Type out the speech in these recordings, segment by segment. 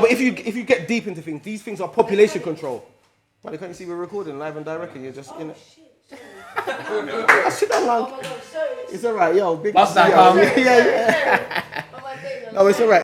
But if you get deep into things, these things are population control. Why can't you see we're recording live and direct and you're just in it? Sit down, man. It's alright, yo. Big What's that, calm? Yeah. No, it's alright.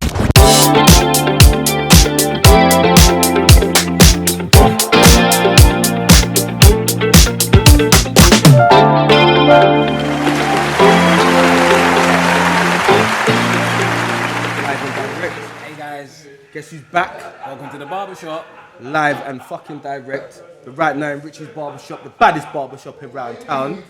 Hey guys, Guess who's back? welcome to the barbershop. Live and fucking direct. The right now in Richie's Barbershop, the baddest barbershop around town.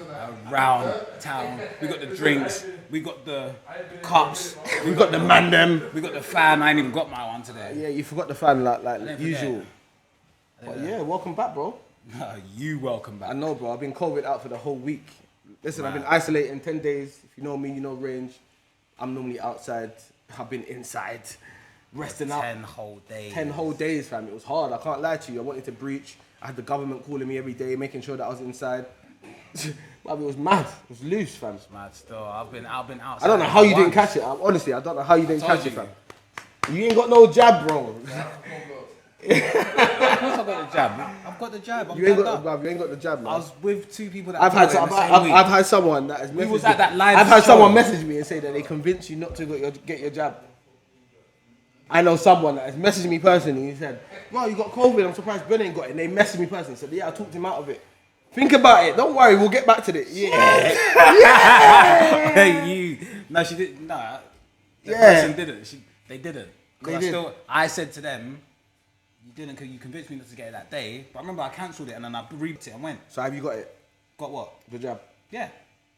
Around town, we got the drinks, we got the cups, We got the man them. we got the fan. I ain't even got my one today. Yeah, you forgot the fan like forget. usual. But yeah, welcome back, bro. You welcome I back. know, bro. I've been COVID out for the whole week. Listen, I've been isolating 10 days. If you know me, you know range. I'm normally outside. I've been inside, resting up. 10 whole days. 10 whole days, fam. It was hard. I can't lie to you. I wanted to breach. I had the government calling me every day, making sure that I was inside. But it was mad. It was loose, fam. Mad still. I've been outside. I don't know how you didn't catch it. Honestly, I don't know how you didn't told catch it, you. fam. You ain't got no jab, bro. Of course I've got the jab. I've got the jab. You ain't got the jab, man. I was with two people that I've had I've had someone that has messaged was at that live I've had show. someone message me and say that they convinced you not to get your jab. I know someone that has messaged me personally. He said, "Well, you got COVID. I'm surprised Ben ain't got it." And they messaged me personally. Said, "Yeah, I talked him out of it. Think about it. Don't worry. We'll get back to it." Yeah. Hey, you. No, she didn't. No, the Yeah. person didn't. They didn't. They did. I said to them, you didn't because you convinced me not to get it that day. But I remember I cancelled it and then I reaped it and went. So have you got it? Got what? The jab? Yeah.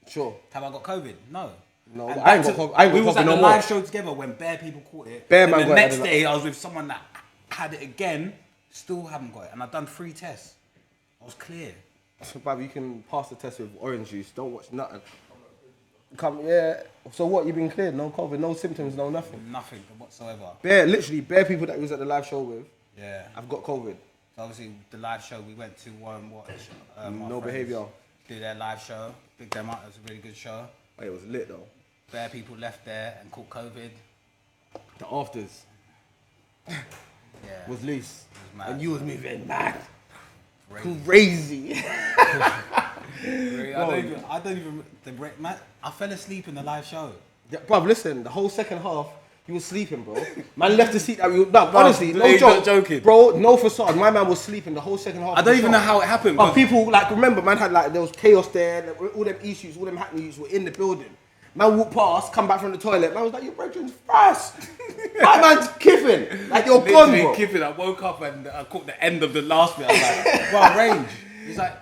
Sure. Have I got COVID? No. No, And I ain't back got to- COVID. I ain't got we was COVID at no the more. live show together when bare people caught it. Bare And man the got it, next didn't day I was with someone that had it again, still haven't got it. And I've done 3 tests. I was clear. So, Bob, you can pass the test with orange juice. Don't watch nothing. Yeah. So what? You been cleared? No COVID, no symptoms, no nothing. Nothing whatsoever. Literally bare people that he was at the live show with. Yeah. I've got COVID. So obviously the live show we went to watch. My No friends behaviour. Do their live show. Big them up. It was a really good show. It was lit though. Bare people left there and caught COVID. The afters Yeah. was loose. mad. And you was moving mad. Crazy. Crazy. I don't even. Man, I fell asleep in the live show. Yeah, bruv, listen, the whole second half, you was sleeping, bro. Man left the seat that we... No, honestly, no he's joke. not joking. Bro, no facade. My man was sleeping the whole second half. I don't even know how it happened. But people, like, remember, man had, like, there was chaos there. Like, all them issues, all them hackneys were in the building. Man walked past, come back from the toilet. Man was like, your brethren's fast. My man's kiffing. Like, you're gone, bro. Kiffin, I woke up and I caught the end of the last bit. I was like, bro, range. He's like,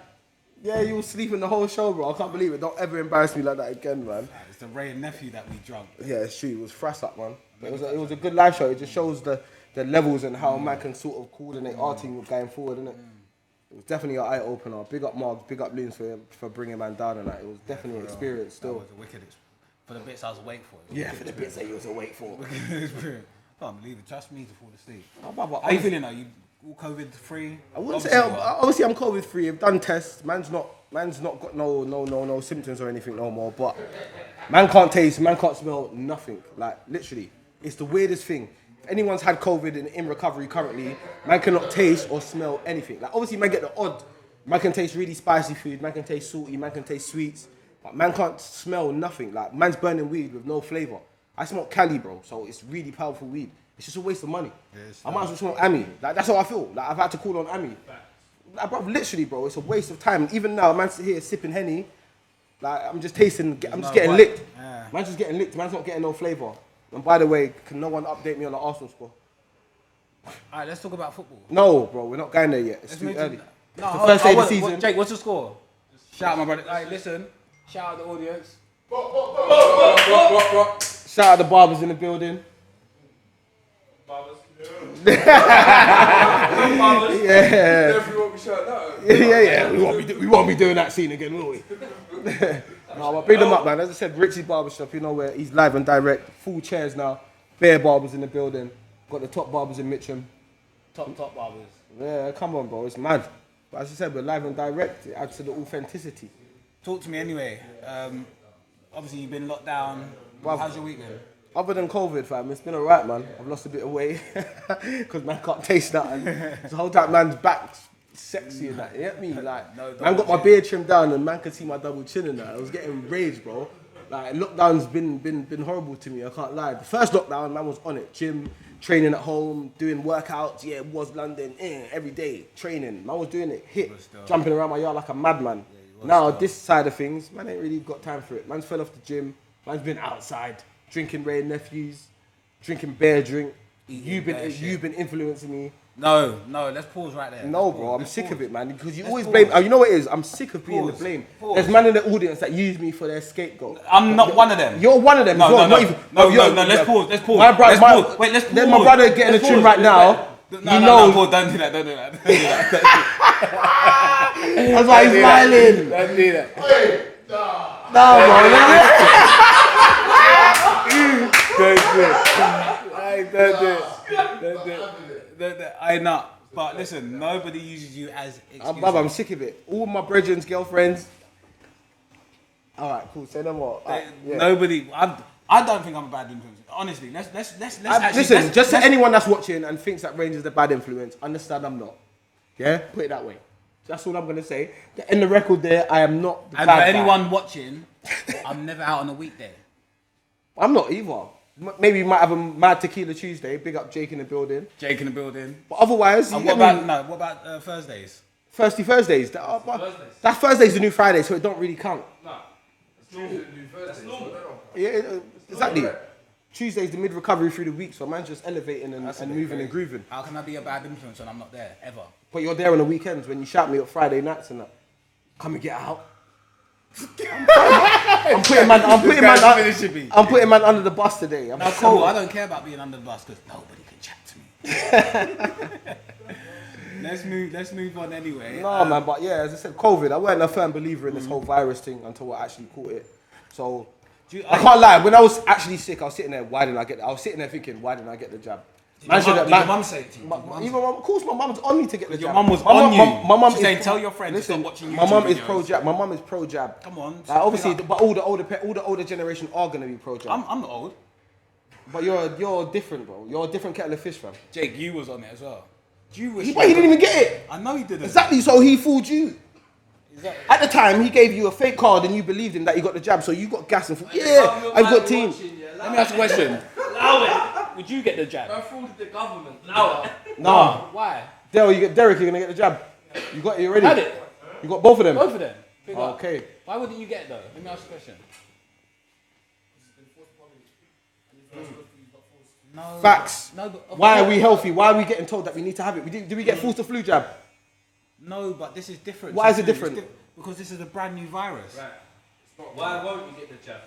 Yeah, you was sleeping the whole show, bro. I can't believe it. Don't ever embarrass me like that again, man. it's the Ray and nephew that we drunk. Yeah, it's true. It was frass up, man. It was a good live show. It just shows the levels and how man can sort of coordinate our team going forward, innit? It was definitely an eye opener. Big up Margs, big up Loons for bringing man down and that. It was definitely an experience That still. was a wicked experience. For the bits I was awake for. Yeah, for the bits that you was awake for. Experience. I can't believe it. Trust me to fall asleep. How How you feeling now? You all COVID free? I wouldn't say. Obviously, I'm COVID free. I've done tests. Man's not got no symptoms or anything no more. But man can't taste. Man can't smell nothing. Like literally, it's the weirdest thing. If anyone's had COVID and in recovery currently, man cannot taste or smell anything. Like obviously, man get the odd. Man can taste really spicy food. Man can taste salty. Man can taste sweets. But man can't smell nothing. Like man's burning weed with no flavor. I smoke Cali, bro. So it's really powerful weed. It's just a waste of money. I might as well smoke Ami. Like that's how I feel. Like I've had to call on Ami. Like, bro, literally, bro, it's a waste of time. Even now, man's here sipping Henny. Like I'm just tasting. I'm just getting licked. Yeah. Man's just getting licked. Man's not getting no flavor. And by the way, can no one update me on the Arsenal score? Alright, let's talk about football. No, bro, we're not going there yet. It's Let's too move early. to- It's the first day of the season. Jake, what's the score? Shout out my brother. Alright, listen. Shout out the audience. Shout out the barbers in the building. Yeah. Yeah. We won't be doing that scene again, will we? No, but bring them up, man. As I said, Richie's Barbershop, you know where he's live and direct. Full chairs now. Bare barbers in the building. Got the top barbers in Mitcham. Top barbers. Yeah, come on, bro. It's mad. But as I said, we're live and direct. It adds to the authenticity. Talk to me anyway. Obviously, you've been locked down. Well, How's your week been? Other than COVID, fam, it's been alright, man. I've lost a bit of weight because man can't taste nothing. The whole time, man's back's sexy and that. You get me? Like, man got my beard trimmed down and man could see my double chin and that. I was getting rage, bro. Like, lockdown's been horrible to me. I can't lie. The first lockdown, man was on it. Gym, training at home, doing workouts. Yeah, it was London every day training. Man was doing it, jumping around my yard like a madman. Now this side of things, man ain't really got time for it. Man's fell off the gym. Man's been outside. Drinking Ray Nephews, drinking bear drink. You've been influencing me. No, let's pause right there. No, bro, I'm sick of it, man. Because you always blame. You know what it is? I'm sick of being the blame. There's man in the audience that use me for their scapegoat. I'm not one of them. You're one of them. No, let's pause. My brother, let's pause. Then my brother getting a tune right now. Don't do that. That's why he's smiling. Don't do that. No, I know. But listen, nobody uses you as excuse. I'm sick of it. All my brethren's girlfriends. Alright, cool. Say no more. Nobody. I don't think I'm a bad influence. Honestly, let's listen. To anyone that's watching and thinks that Range is a bad influence, understand I'm not. Yeah, put it that way. That's all I'm gonna say. In the record, there, I am not. And for anyone watching, I'm never out on a weekday. I'm not either. Maybe we might have a Mad Tequila Tuesday. Big up Jake in the building. But otherwise, what about Thursdays? Thursdays. That Thursday's the new Friday, so it don't really count. No, it's normal. The new Thursday. Yeah, exactly. Tuesday's the mid-recovery through the week, so man's just elevating and moving and grooving. How can I be a bad influence when I'm not there, ever? But you're there on the weekends when you shout me up Friday nights and that. Come and get out. I'm putting man under the bus today. Cool. I don't care about being under the bus because nobody can chat to me. Let's move on anyway. No, man, but yeah, as I said, COVID. I weren't a firm believer in this whole virus thing until I actually caught it. So I can't lie. When I was actually sick, I was sitting there. Why didn't I get? I was sitting there thinking, why didn't I get the jab? Did your mum say it to you? Of course, my mum's on me to get the jab. Your mum was on you. My mum She's saying, tell your friends to stop watching YouTube My mum is videos. pro jab. My mum is pro jab. Come on. Like, obviously, but all the older generation are gonna be pro jab. I'm not old. But you're different, bro. You're a different kettle of fish, fam. Jake, you was on it as well. But he didn't even get it. I know he didn't. Exactly. So he fooled you. Exactly. At the time, he gave you a fake card and you believed him that he got the jab. So you got gas and thought, yeah, I've got team. Let me ask you a question. Allow it. Would you get the jab? Don't fool the government. Allow it. No. Why? Derek, you're gonna get the jab. You got it already. Had it. You got both of them. Both of them. Big up. Okay. Why wouldn't you get it though? Let me ask you a question. No. Facts. No, but Why are we healthy? Why are we getting told that we need to have it? Do we get forced to flu jab? No, but this is different. Why is it different? Because this is a brand new virus. Right. Why won't you get the jab?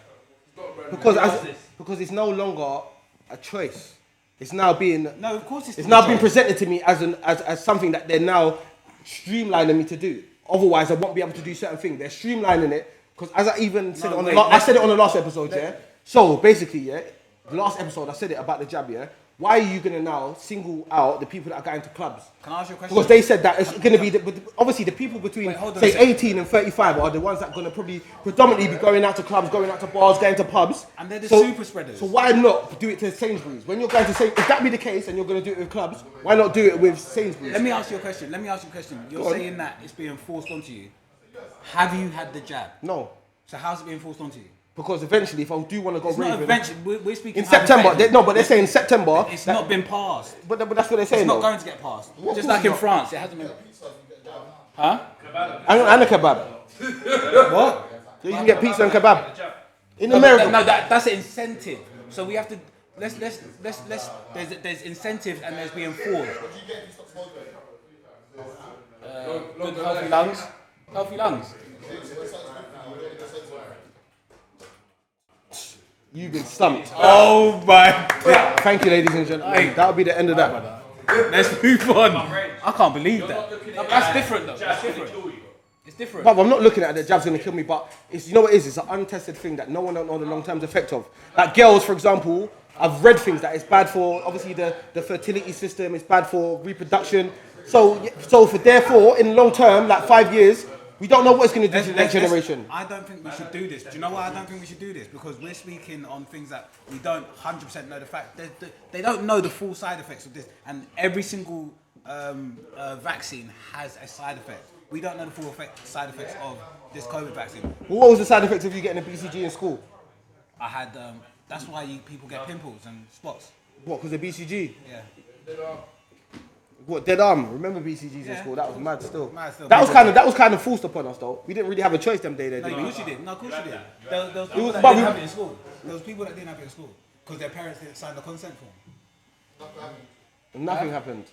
Because it's no longer a choice. It's now being No, of course it's now being presented to me as something that they're now streamlining me to do. Otherwise, I won't be able to do certain things. They're streamlining it because, as I even said I said it on the last episode. Yeah. So basically, yeah, the last episode I said it about the jab. Yeah. Why are you gonna now single out the people that are going to clubs? Can I ask you a question? Because they said that it's gonna be obviously the people between say 18 and 35 are the ones that are gonna probably predominantly be going out to clubs, going out to bars, going to pubs. And they're the super spreaders. So why not do it to Sainsbury's? When you're going to say, if that be the case and you're gonna do it with clubs, why not do it with Sainsbury's? Let me ask you a question. You're saying that it's being forced onto you. Have you had the jab? No. So how's it being forced onto you? Because eventually, if I do want to go It's not raving, eventually. We're speaking in September. hypothetically. But they're saying September. It's not been passed. But that's what they're saying. It's not though. going to get passed. Just like in France, it hasn't been. Huh? And a kebab. What? So you can get pizza and kebab. In No, America. that's an incentive. So we have to. Let's. There's incentives and there's being forced. Good healthy lungs. Healthy lungs. You've been stumped. Oh my God. Thank you, ladies and gentlemen. That'll be the end of that. Let's move on. I can't believe that. No, that's different though. That's different. It's different. But I'm not looking at the jab's gonna kill me, but it's, you know what it is? It's an untested thing that no one don't know the long-term effect of. Like girls, for example, I've read things that it's bad for obviously the fertility system, it's bad for reproduction. So therefore, in long term, like 5 years, We don't know what it's going to do to the next Let's- generation. I don't think we should do this. Do you know why I don't think we should do this? Because we're speaking on things that we don't 100% know the fact. They don't know the full side effects of this, and every single vaccine has a side effect. We don't know the full side effects of this COVID vaccine. Well, what was the side effects of you getting a BCG in school? I had. That's why people get pimples and spots. What, because of BCG? Yeah. What, dead arm? Remember BCGs in Yeah. school? That was mad still. Mad still. That was kind of forced upon us though. We didn't really have a choice them day there, No, did of we? course you did. No, of course you did. There was people that but didn't we- have it in school. There was people that didn't have it in school because their parents didn't sign the consent form. Nothing happened.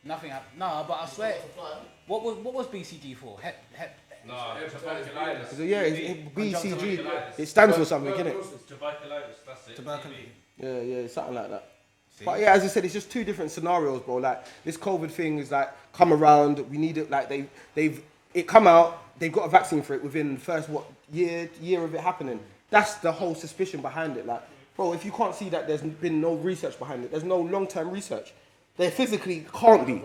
Nothing happened. No, but I swear. What was BCG for? No, tuberculosis. So yeah, BCG. It stands for something, innit? Tuberculosis, that's it. Tuberculosis. Yeah, something like that. But yeah, as I said, it's just two different scenarios, bro. Like this COVID thing is like come around. We need it. Like they've come out. They've got a vaccine for it within the first year of it happening. That's the whole suspicion behind it. Like, bro, if you can't see that there's been no research behind it, there's no long-term research. There physically can't be.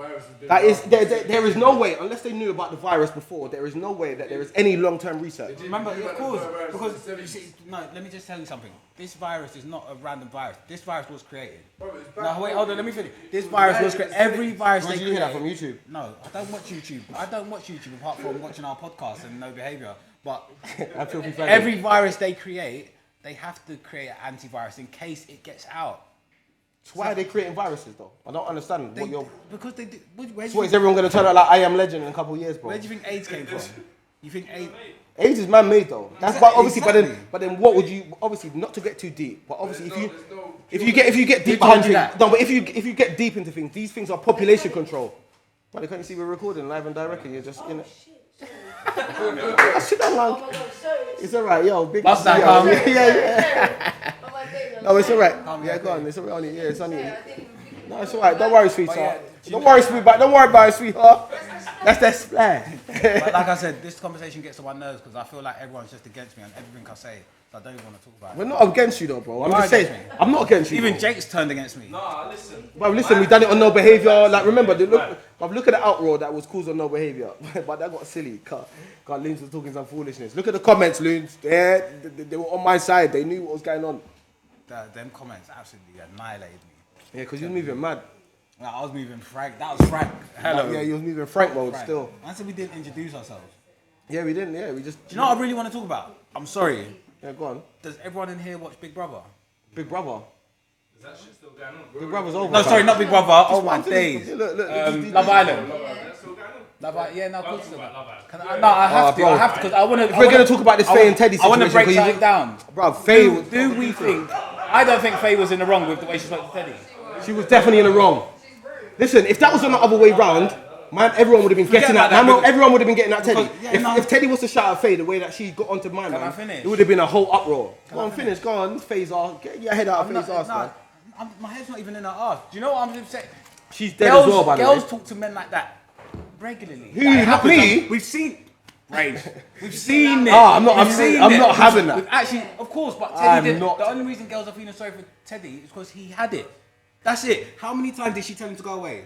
That is, there is no way, unless they knew about the virus before, there is no way that there is any long-term research. Remember, of course, because you see, no. Let me just tell you something. This virus is not a random virus. This virus was created. No, wait, hold on. Let me finish. This virus was created. Every virus Where they did you hear create. that from YouTube? No, I don't watch YouTube. I don't watch YouTube apart from watching our podcast and No Behavior. But I feel bad. every virus they create, they have to create an antivirus in case it gets out. Why are they creating viruses though? I don't understand what you're. Because they do. Where do So you is think, everyone going to turn out like I Am Legend in a couple of years, bro? where do you think AIDS came from? You think AIDS? AIDS is man-made though. That's why obviously. Exactly. But then what would you obviously not to get too deep? But obviously if you get deep told behind you things, that? no. But if you get deep into things, these things are population control. But can't you see we're recording live and direct? And you're just in it. Sit down, Oh man. my god, sorry. It's alright, yo. Big Bust that, yo. calm. Yeah. Oh my goodness. No, it's alright. Calm, Yeah, yeah, go on. It's alright. Yeah, it's on you. I think No, it's alright. Don't worry, sweetheart. yeah, Don't worry, sweetheart. Don't worry about it, sweetheart. That's that splash. But like I said, this conversation gets on my nerves because I feel like everyone's just against me and everything I say. So I don't even want to talk about We're it. not against you though, bro. I'm You just are saying. against me. I'm not against you. Even bro. Jake's turned against me. Nah, listen. But listen, we've done it on no behavior. Like remember, look at the outroar that was caused on no behavior. But that got silly. God, Loons was talking some foolishness. Look at the comments, Loons. They were on my side. They knew what was going on. Them comments absolutely annihilated me. Yeah, because you was moving mad. Like, I was moving Frank. That was Frank. Hello. Yeah, you was moving Frank mode Frank. still. I said we didn't introduce ourselves. Yeah, we didn't. Yeah, we just. Do you know what I really want to talk about? I'm sorry. Yeah, go on. Does everyone in here watch Big Brother? Big Brother. Is that shit still going on? Big Brother's over. No, sorry, not Big Brother. Oh my Look, days. look, Love Island. That's still going on. Love Island. Yeah, no, of course. Talk about Love Island. Can I, no, I have to. bro. I have to because I want to. If we're gonna talk about this Faye and Teddy I want to situation, break 'cause you- something down. Bro, Faye, Do we think? I don't think Faye was in the wrong with the way she spoke to Teddy. she was definitely in the wrong. Listen, if that was on the other way round, man, everyone would have been getting about that. that, Man, because- everyone would have been getting that Teddy. Because- yeah, no. If Teddy was to shout at Faye the way that she got onto my I man, finish? it would have been a whole uproar. Go on, finish. Go on, Faye's ass. Get your head out of Faye's ass, man. My head's not even in her ass. Do you know what I'm upset? She's dead as well, by the way. Girls talk to men like that regularly. Who, Like, it not happens. me? We've seen. Rage. We've seen it. Ah, I'm not We've having that. We've actually, of course, but I'm Teddy did. not. The only reason girls are feeling sorry for Teddy is because he had it. That's it. How many times did she tell him to go away?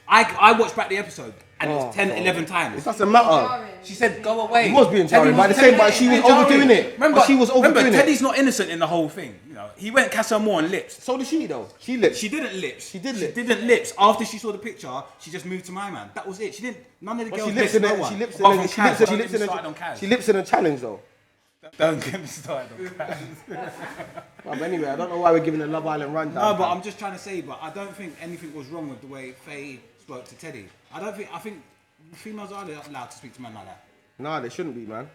I watched back the episode and it was 10, 11 times. It doesn't matter. She said, "Go away." He was being Teddy jarring, but at the Teddy same time, she was being jarring. overdoing it. Remember, But she was overdoing remember, it. Teddy's not innocent in the whole thing. You know, he went Casa Amor and lips. So did she, though. She lips. She didn't lips. She did lips. She didn't lips. After she saw the picture, she just moved to my man. That was it. She didn't. None of the But girls she lips lips in no a, one. she lips in Apart a, from she Kaz. lips in, Don't she get lips me in started on a, Kaz. she lips in a challenge though. Don't get me started on Kaz. But anyway, I don't know why we're giving a Love Island rundown. No, but I'm just trying to say, but I don't think anything was wrong with the way Faye spoke to Teddy. I think females are allowed to speak to men like that. Nah, they shouldn't be, man.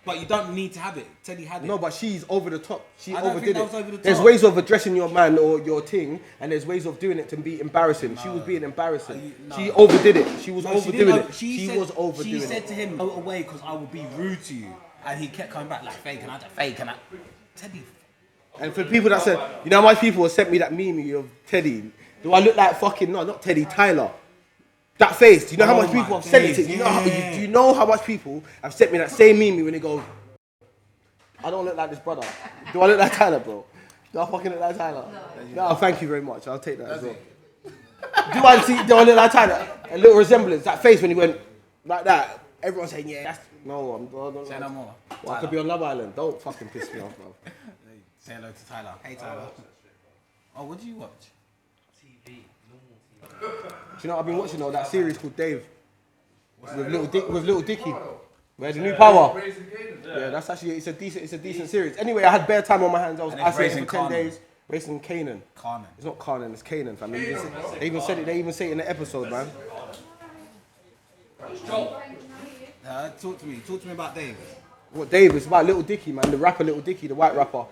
But you don't need to have it. Teddy had it. No, but she's over the top. She I don't overdid think that it. was over the There's top. ways of addressing your man or your thing, and there's ways of doing it to be embarrassing. She was being embarrassing. No. She overdid it. She was No, she overdoing didn't. it. She was overdoing She said it. to him, "Go away, because I will be rude to you." And he kept coming back like, "Faye, can I? Faye, can I?" Teddy. And for the people that said, you know how much people have sent me that meme of Teddy? Do I look like fucking, no, not Teddy, Tyler? That face. Do you know how Oh much people my have sent it to? days, Do you know how, yeah. do you know how much people have sent me that same meme when they go, I don't look like this brother. Do I look like Tyler, bro? Do I fucking look like Tyler? No, thank you very much. I'll take that as well. Do I look like Tyler? A little resemblance. That face when he went like that. everyone's saying, yeah, that's... No, I'm... Say no more. Well, I could be on Love Island. Don't fucking piss me off, bro. Say hello to Tyler. Hey, Tyler. Oh, what do you watch? TV, normal TV. Do you know what I've been watching though? That series called Dave. With Little Dicky. Where the new power. Yeah, that's actually it's a decent series. Anyway, I had bare time on my hands. I was isolated for 10 days. Racing Canaan. Carmen. It's not Canaan, it's Canaan, fam. They even said it. They even say it in the episode, man. Talk to me. Talk to me about Dave. What Dave? It's about Little Dicky, man. The rapper Little Dicky, the white rapper.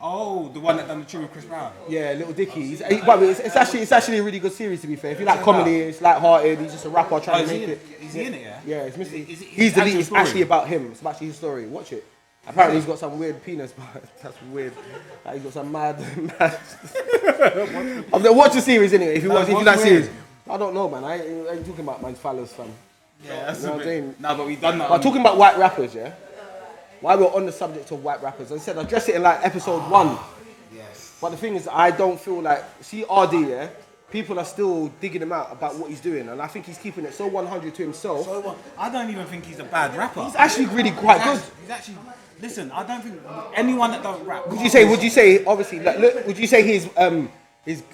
Oh, the one that done the tune with Chris Brown. Yeah, Little Dicky. It's actually a really good series, to be fair. If you like comedy, it's light-hearted. He's just a rapper trying to make it. Is he in it? Yeah. Yeah, it's Mr. He's He's the lead. It's story? actually about him. It's actually his story. Watch it. Apparently he's got some weird penis, but that's weird. Like he's got some mad. Watch the series anyway. If you like series, I don't know, man. I ain't talking about man's phallus, fam. Yeah, that's You know what I'm saying? No, but we done that. But talking about white rappers, yeah. While we're on the subject of white rappers, I said I addressed it in like episode 1. Yes. But the thing is, I don't feel like RD, yeah. People are still digging him out about what he's doing, and I think he's keeping it so 100 to himself. So what? I don't even think he's a bad rapper. He's actually really quite good. He's actually. Listen, I don't think anyone that don't rap. Would you say, obviously, like, look, would you say his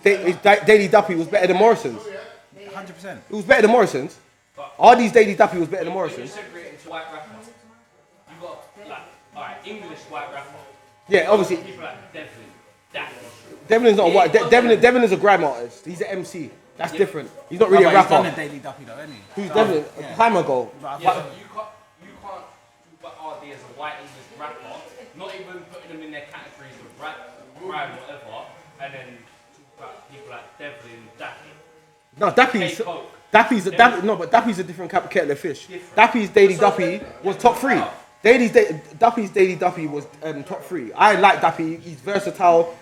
Daily Duppy was better than Morrison's? 100%. It was better than Morrison's. RD's Daily Duppy was better than When you Morrison's. separate it into white rapper, you got like, alright, English white rapper. Yeah, obviously. People like Devlin, Daffy. Devlin's not a white. Devlin is a grime artist. He's an MC. That's different. He's not really a He's done rapper. the Daily Duppy though, hasn't he? Who's Devlin? A time ago. Yeah, but you can't talk about RD as a white English rapper, not even putting them in their categories of rap, grime, whatever, and then talk about people like Devlin, Daffy. No, Dappy's a different kettle of fish. Dappy's Daily Duppy was top 3. Dappy's Daily Duppy was top 3. I like Dappy. He's versatile.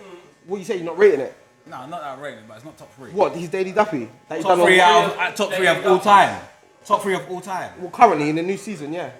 What do you say? You're not rating it? No, not that rating, but it's not top 3. What? He's Daily Duppy. That he's Top done 3 on- top 3 of all time. Top 3 of all time. Well, currently in the new season, yeah.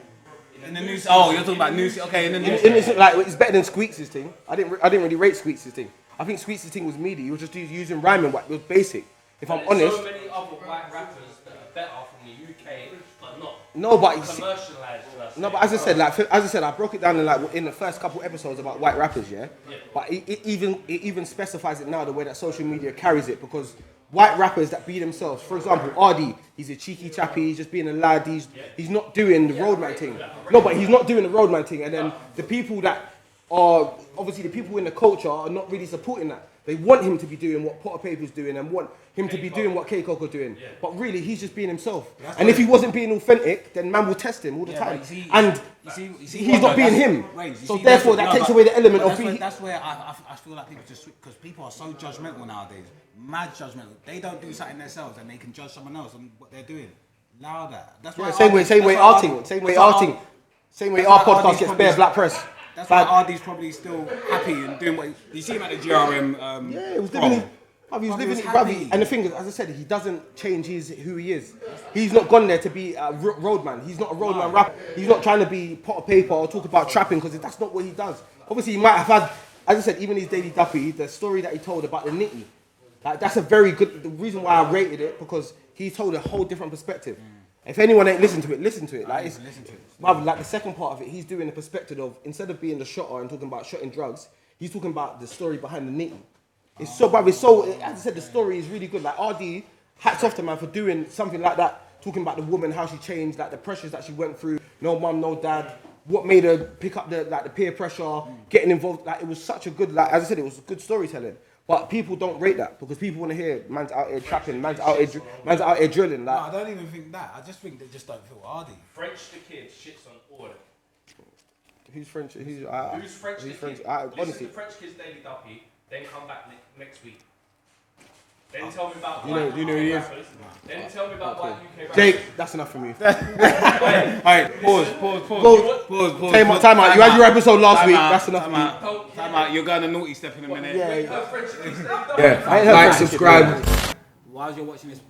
In the new. Oh, you're talking about new. Okay, in the new. It's better than Squeaks' thing. I didn't really rate Squeaks' thing. I think Squeaks' thing was meaty. He was just using rhyming. It was basic. If I'm There's honest. so many other white rappers that are better from the UK, but not No, but you see- commercialized. No, but as I said, I broke it down in the first couple episodes about white rappers, yeah. But it even specifies it now the way that social media carries it, because white rappers that be themselves, for example, RD, he's a cheeky chappy, he's just being a lad, he's not doing the roadman thing. No, but he's not doing the roadman thing, and then the people that are obviously the people in the culture are not really supporting that. They want him to be doing what Potter Paper's doing and want him to be doing what K-Coco's doing. But really, he's just being himself. And if he wasn't being authentic, then man will test him all the time. And he's not being him. So therefore, that takes away the element of being... That's where I feel like people just... Because people are so judgmental nowadays. Mad judgmental. They don't do something themselves and they can judge someone else on what they're doing. Allow that. That's why Same way our podcast gets bare black press. That's why RD's probably still happy and doing what you see him at the GRM. Yeah, he was living. He was living it, bruv. And the thing is, as I said, he doesn't change who he is. He's not gone there to be a roadman. He's not a roadman rapper. He's not trying to be Potter Paper or talk about trapping, because that's not what he does. Obviously, he might have had, as I said, even his Daily Duppy, the story that he told about the nitty. Like, that's a very good. The reason why I rated it, because he told a whole different perspective. If anyone ain't listened to it, listen to it. Like, like the second part of it, he's doing the perspective of, instead of being the shotter and talking about shotting drugs, he's talking about the story behind the nitty. It's so, as I said, the story is really good. Like, RD, hats off to man for doing something like that, talking about the woman, how she changed, like the pressures that she went through, no mum, no dad, what made her pick up the peer pressure, getting involved. Like, it was such a good, like, as I said, it was good storytelling. But people don't rate that, because people want to hear man's out here trapping, man's out here drilling. Like, No, I don't even think that. I just think they just don't feel RD. French the Kid shits on all of them. who's French? Who's French the Kid? Honestly, Listen to French Kid's Daily Duppy, then come back next week. Then tell me about you know who he is? rappers. Then tell me about white UK rappers. Jake, that's enough for me. Alright, pause. Time out. You had your episode last week. That's enough for me. Time out. You're going to naughty step in a minute. Like, subscribe. While you're watching this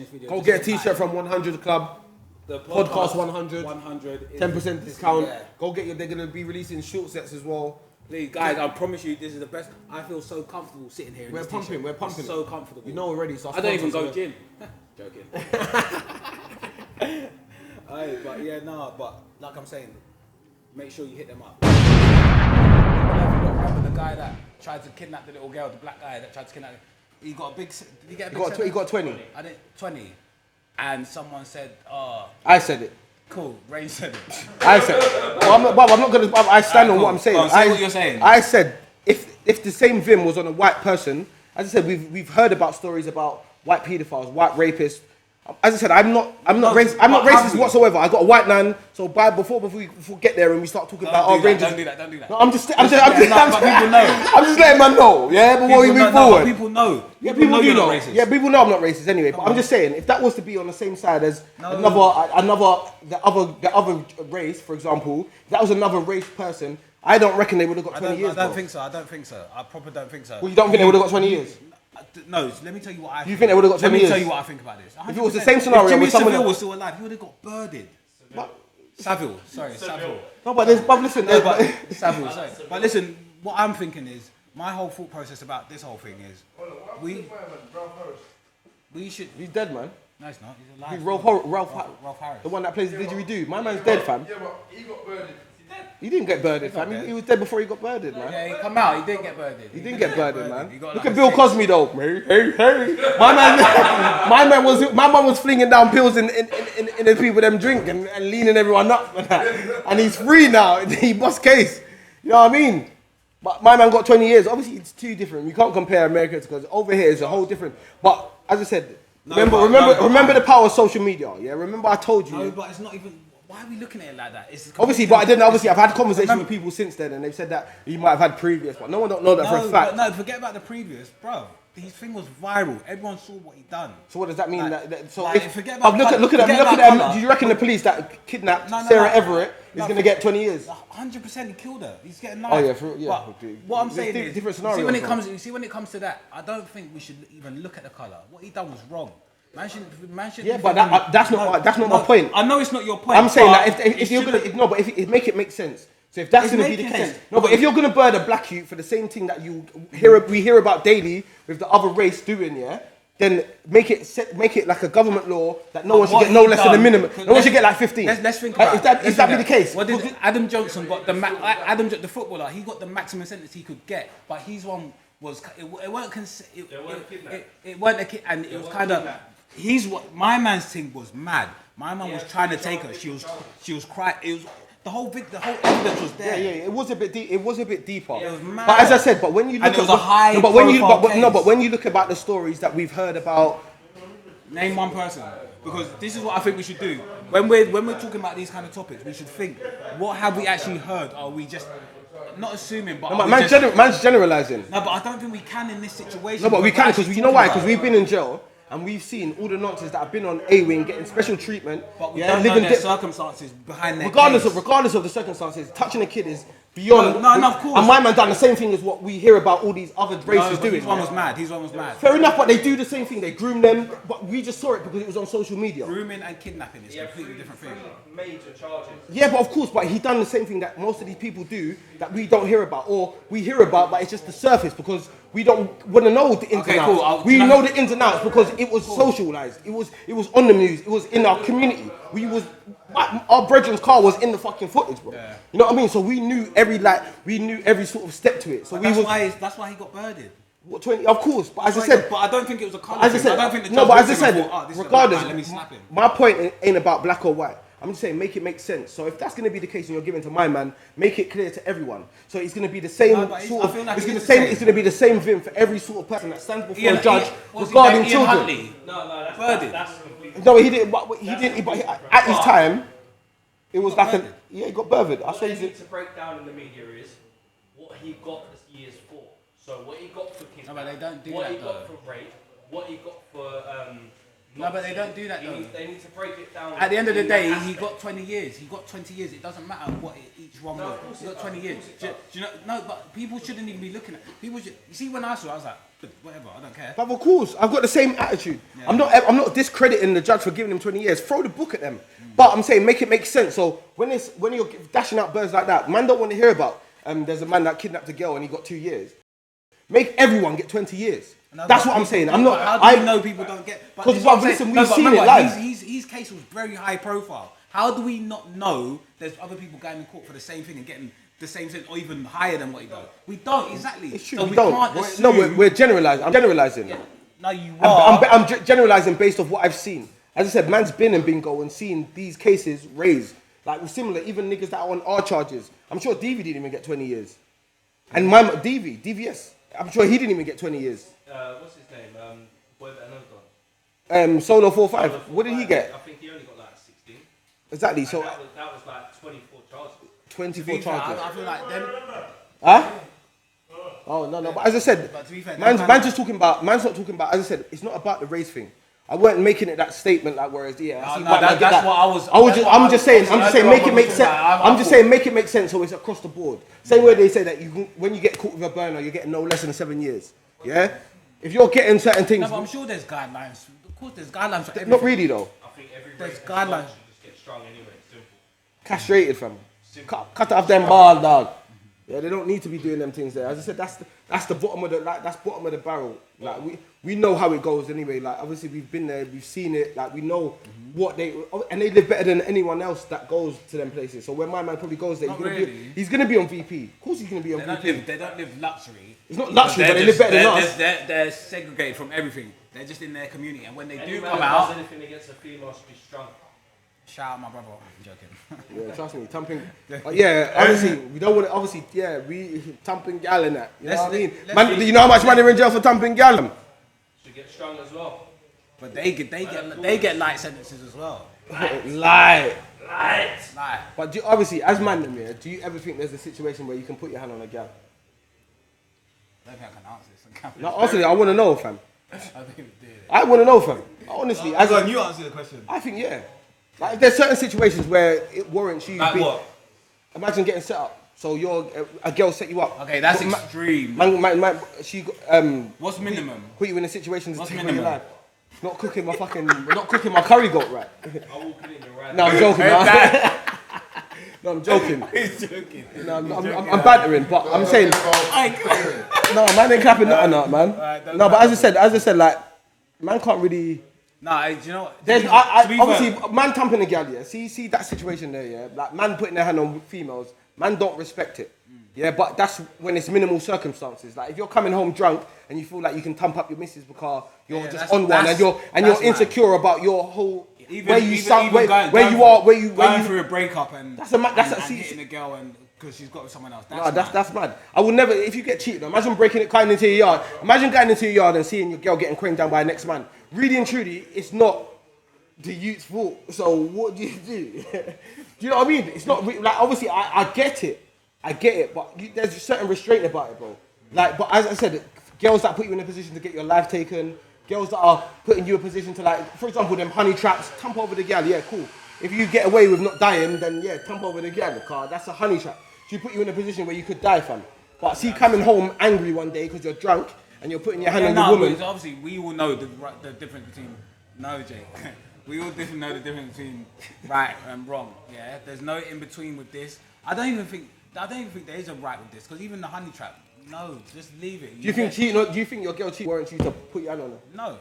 video, Go get a t-shirt from 100 Club. The Podcast 100. 100. 10% discount. Yeah. Go get they're gonna be releasing short sets as well. Please, guys, I promise you, this is the best. I feel so comfortable sitting here. We're pumping. It's so comfortable. You know already. So I don't even go gym. Joking. Aye, but yeah, no, but like I'm saying, make sure you hit them up. Remember the guy that tried to kidnap the little girl, the black guy that tried to kidnap her? He got a big. Did he get a big He got 20. I didn't 20. And someone said, "Oh, I said it. cool." Ray said it. I said, well, I'm not gonna. I stand on cool. what I'm saying. Go on, say what you're saying. I said if the same Vim was on a white person, as I said, we've heard about stories about white paedophiles, white rapists. As I said, I'm not racist whatsoever. I got a white nan, so before we get there and we start talking about our ranges. Don't do that. No, I'm just people know. I'm just letting man know. Yeah, before we move forward. People know. Yeah, people do you're know. not racist. Yeah, people know I'm not racist anyway. But I'm just saying, if that was to be on the same side as the other race, for example, if that was another race person, I don't reckon they would have got 20 years. I don't think so. I proper don't think so. Well, you don't think they would have got 20 years? No, let me tell you what I think. You think they would have got 20 years? Let me tell you what I think about this. If it was the same scenario if Jimmy with someone Savile else- was still alive, he would have got birded. Savile. No, but listen. Savile, sorry. But listen, what I'm thinking is, my whole thought process about this whole thing is, we should... He's dead, man. No, he's not. He's alive. He's Ralph Harris. the one that plays the didgeridoo. My man's dead, fam. Yeah, but he got birded. He didn't get birded, fam. He was dead before he got birded, man. Yeah, he come out. He didn't get birded. He didn't get birded, man. He got Look like at Bill six. Cosby though. Hey. My man was flinging down pills in the people them drink and leaning everyone up and that. And he's free now. He bust case. You know what I mean? But my man got 20 years. Obviously, it's too different. You can't compare America because over here it's a whole different. But as I said, remember the power of social media. Yeah, remember I told you. No, but it's not even... Why are we looking at it like that? It's Obviously, but I've had conversations with people since then, and they've said that he might have had previous, but no one don't know that for a fact. No, forget about the previous, bro. His thing was viral. Everyone saw what he done. So what does that mean? Forget about look at them. Do you reckon the police that kidnapped Sarah Everett is going to get 20 years? 100% he killed her. He's getting Oh knife. yeah, But what I'm saying is, different see scenarios. when it comes to that, I don't think we should even look at the color. What he done was wrong. Man should. Yeah, but that's not my point. I know it's not your point. I'm saying that if you're gonna make it make sense. So if that's going to be the making case, sense. but if you're going to bird a black youth for the same thing that we hear about daily with the other race doing, yeah, then make it like a government law that no one should get no less than the minimum. No one should get like 15. Let's think about it. Is that be the case? What did Adam Johnson got the footballer? He got the maximum sentence he could get, but his one was it weren't a kid, and it was kind of. My man's thing was mad. My man was trying to take her. She was crying. It was the whole evidence was there. Yeah. It was a bit deep. It was a bit deeper. It was mad. But as I said, when you look And it was a high profile case. but when you look about the stories that we've heard about, Name one person, because this is what I think we should do. When we're talking about these kind of topics, we should think: what have we actually heard? Are we just not assuming? But man's generalizing. No, but I don't think we can in this situation. No, but we can because actually you know why? talking Because we've been in jail. And we've seen all the nonsense that have been on A-Wing getting special treatment. But we don't know their circumstances behind their regardless case. of the circumstances, touching a kid is beyond. No, of course. And my man done the same thing as what we hear about all these other races doing. His one was mad. Fair enough, but they do the same thing. They groom them, but we just saw it because it was on social media. Grooming and kidnapping is completely different thing. Major charges. Yeah, but of course, but he done the same thing that most of these people do that we don't hear about, or we hear about, but it's just the surface because we don't want to know the ins and outs. Cool. We know the ins and outs because it was socialized. It was on the news. It was in our community. Our brethren's car was in the fucking footage, bro. Yeah. You know what I mean? So we knew every sort of step to it. So that's why he got birded. What 20? Of course, but as I said, but I don't think it was a colour. As I said, I don't think the no, but as I said, this regardless, let me slap him. my point ain't about black or white. I'm just saying, make it make sense. So if that's going to be the case and you're giving to my man, make it clear to everyone. So it's going to be the same sort of. It's going to be the same vim for every sort of person that stands before a judge regarding children. No, that's completely. No, he didn't. But at his time, it was like he got burvered. I What say they need to break down in the media is what he got this years for. So what he got for kidnapping, No, but they don't do what that he got for rape, what he got for. No, but they don't do that though. They need to break it down. At the end of the in day, that he aspect. got 20 years. He got 20 years. It doesn't matter what each one was. He got 20 years. Do you know? No, but people shouldn't even be looking at. People should. You see, when I saw it, I was like, whatever, I don't care. But of course, I've got the same attitude. Yeah. I'm not discrediting the judge for giving him 20 years. Throw the book at them. But I'm saying make it make sense. So when you're dashing out birds like that, man don't want to hear about. There's a man that kidnapped a girl and he got 2 years. Make everyone get 20 years. No, that's what I'm saying. I'm not. How do you know people don't get? Because listen, we've seen it live. His case was very high profile. How do we not know there's other people going in court for the same thing and getting the same thing or even higher than what he does? We don't, exactly. It's true, So we don't. can't assume... No, we're generalising. I'm generalising. Yeah. No, you are. I'm generalising based off what I've seen. As I said, man's been in bingo and seen these cases raised. Like, similar, even niggas that are on our charges. I'm sure DV didn't even get 20 years. And my DVS, I'm sure he didn't even get 20 years. What's his name? Boy Better Known Don. Solo 4-5. What did he get? I think he only got like 16. Exactly. So That was like 24 charges. 24 charges. I feel like them... Huh? Oh no. But as I said, But to be fair, man's just talking about. Man's not talking about. As I said, it's not about the race thing. I weren't making it that statement like whereas I see that's what I was. I'm just saying make it make sense. I'm just saying make it make sense so it's across the board. Same way they say that when you get caught with a burner, you're getting no less than 7 years. Yeah. If you're getting certain things, No, but I'm sure there's guidelines. Of course, there's guidelines for everything. not really though. I think every There's race guidelines. should just get strong anyway. Simple. Castrated, fam. Cut off them ball, dog. Yeah, they don't need to be doing them things there. As I said, that's the bottom of the that's bottom of the barrel. Like we know how it goes anyway. Like obviously we've been there, we've seen it. Like we know what they live better than anyone else that goes to them places. So when my man probably goes there, he's gonna be on VP. Of course he's gonna be on VP. They don't live luxury. It's not luxury, but they live better than us. They're segregated from everything. They're just in their community, and when they do Man come who out, does anything against a female should be strong. shout out my brother. I'm joking. Yeah, trust me, thumping. Yeah, obviously we don't want to. Obviously, yeah, we thumping gal in that. You know what I mean? Man, you know how much money they're in jail for thumping gal? Should get strong as well. But they get light sentences as well. Light. Light. But obviously, as man, yeah, do you ever think there's a situation where you can put your hand on a gal? I don't think I can answer this. No, honestly, I want to know, fam. I think we did. I want to know, fam. Honestly, Go on, you answer the question. I think yeah. Like there's certain situations where it warrants you. Like what? Imagine getting set up. So a girl set you up. Okay, that's extreme. She What's minimum? put you in a situation to What's take minimum? your life. Not cooking my curry goat right. I'll walk in your right. No, I'm joking. Man. No, I'm joking. He's joking. No, I'm bantering, but I'm saying no, man ain't clapping nothing up, man. No, but as I said, like man can't really. Nah, do you know what? There's, To be obviously, fair, man thumping a gal, yeah. See that situation there, yeah. Like man putting their hand on females, man don't respect it, yeah. But that's when it's minimal circumstances. Like if you're coming home drunk and you feel like you can thump up your missus because you're just on one and you're insecure about your whole where you going through a breakup and hitting a girl and because she's got with someone else. That's mad. I will never. If you get cheated, imagine going into your yard. Imagine going into your yard and seeing your girl getting cranked down by a next man. Really and truly, it's not the youth's fault. So what do you do? Do you know what I mean? It's not like obviously I get it, but there's a certain restraint about it, bro. Like, but as I said, girls that put you in a position to get your life taken, girls that are putting you in a position to like, for example, them honey traps, thump over the gal. Yeah, cool. If you get away with not dying, then yeah, thump over the gal, car. That's a honey trap. She put you in a position where you could die, fam. But see, coming home angry one day because you're drunk and you're putting your hand on your woman. Obviously, we all know the difference between Jake. We all know the difference between right and wrong. Yeah, there's no in between with this. I don't even think there is a right with this because even the honey trap. No, just leave it. Do you think your girl cheating warrants you to put your hand on her? No.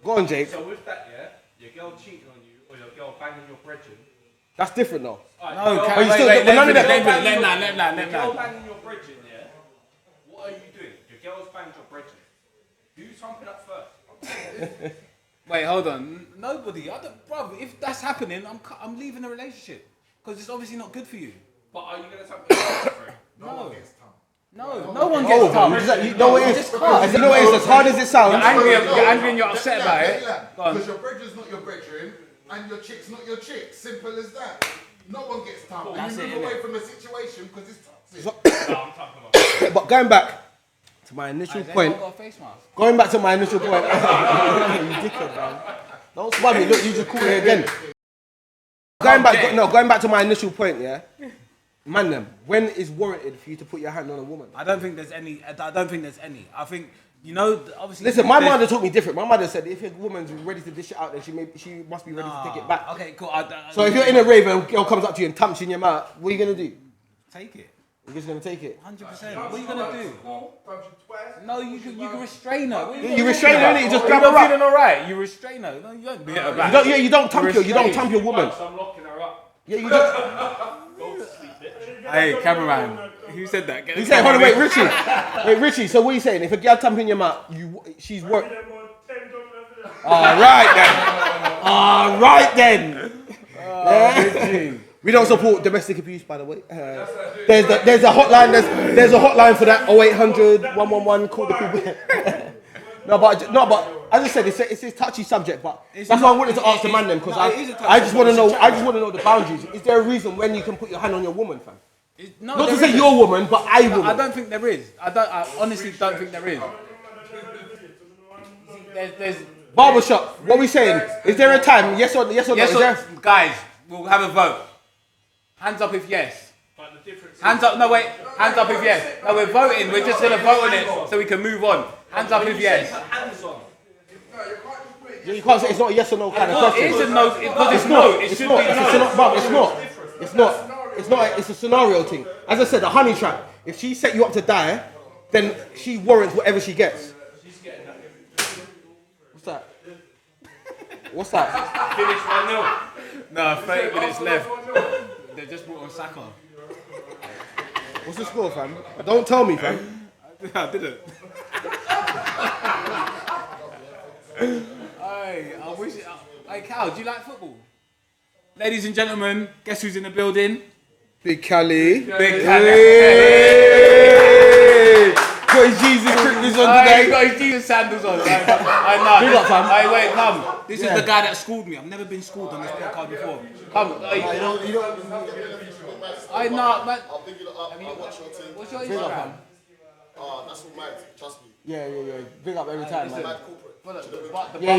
Go on, Jake. So with that, yeah, your girl cheating on you or your girl banging your brethren. That's different though. No, Wait, let Your girl him. banging your brethren, yeah. What are you doing? Your girl's banged your brethren. Who's thumping up first? Wait, hold on. Nobody. Bro, if that's happening, I'm leaving the relationship because it's obviously not good for you. But are you gonna thump your brethren? No one gets thumped. You know what it is? You know what it is? As hard as it sounds. You're angry and you're upset about it. Because your brethren's not your brethren and your chick's not your chick. Simple as that. No one gets thumped. And you move away from the situation because it's toxic. No, I'm talking about. But going back to my initial point. Going back to my initial point. You dickhead, man. Don't swab me. Look, you just call it again. Going back to my initial point, yeah. Man, them, when is warranted for you to put your hand on a woman? I don't think there's any. I think, obviously... Listen, my mother taught me different. My mother said if a woman's ready to dish it out, then she must be ready to take it back. Okay, cool. So if you're in a rave and a girl comes up to you and thumps you in your mouth, what are you going to do? Take it. You're just gonna take it. 100%. What are you gonna do? No, you can restrain her. You restrain her, innit? You just grab You're her not feeling up. alright. You restrain her. No, you don't beat her back. You don't tamp your woman. So I'm locking her up. Yeah, you just. Go to sleep, bitch. Hey, cameraman. Who said that? You say, hold on, wait, Richie. Wait, Richie. So what are you saying? If a girl tamping your mouth, she's work. All right then. Yeah. We don't support domestic abuse, by the way. There's a hotline. There's a hotline for that. 0800 111. Call the people. No, but as I said, it's a touchy subject. But that's why I wanted to ask the man then, because I just want to know. I just want to know the boundaries. Is there a reason when you can put your hand on your woman, fam? Not to say your woman, but I woman. I don't think there is. I honestly don't think there is. There's Barbershop. What are we saying? Is there a time? Yes or no? Is there? Guys, we'll have a vote. Hands up if yes. Hands up. No wait. Hands up if yes. No, we're voting. We're just gonna vote on it so we can move on. Hands up if yes. You can't say it's not a yes or no kind of question. It is a no because it's no. It should be no. It's not. It's a scenario thing. As I said, a honey trap. If she set you up to die, then she warrants whatever she gets. What's that? Finish 1-0. No, 30 minutes left. They just brought on Saka. What's the score, fam? Don't tell me, fam. I didn't. I wish. Hey, Cal, do you like football? Ladies and gentlemen, guess who's in the building? Big Cali. Big Cali. Got his Jesus Christmas on today. He got his Jesus sandals on. I know. Big up, fam. Hey, wait, come. This is the guy that schooled me. I've never been schooled on this podcast before. Come. I know, man. I'll pick it up. I'll watch your team. What's your Instagram? That's all mad. Trust me. Yeah. Big up every time, man. Mad corporate. Yeah.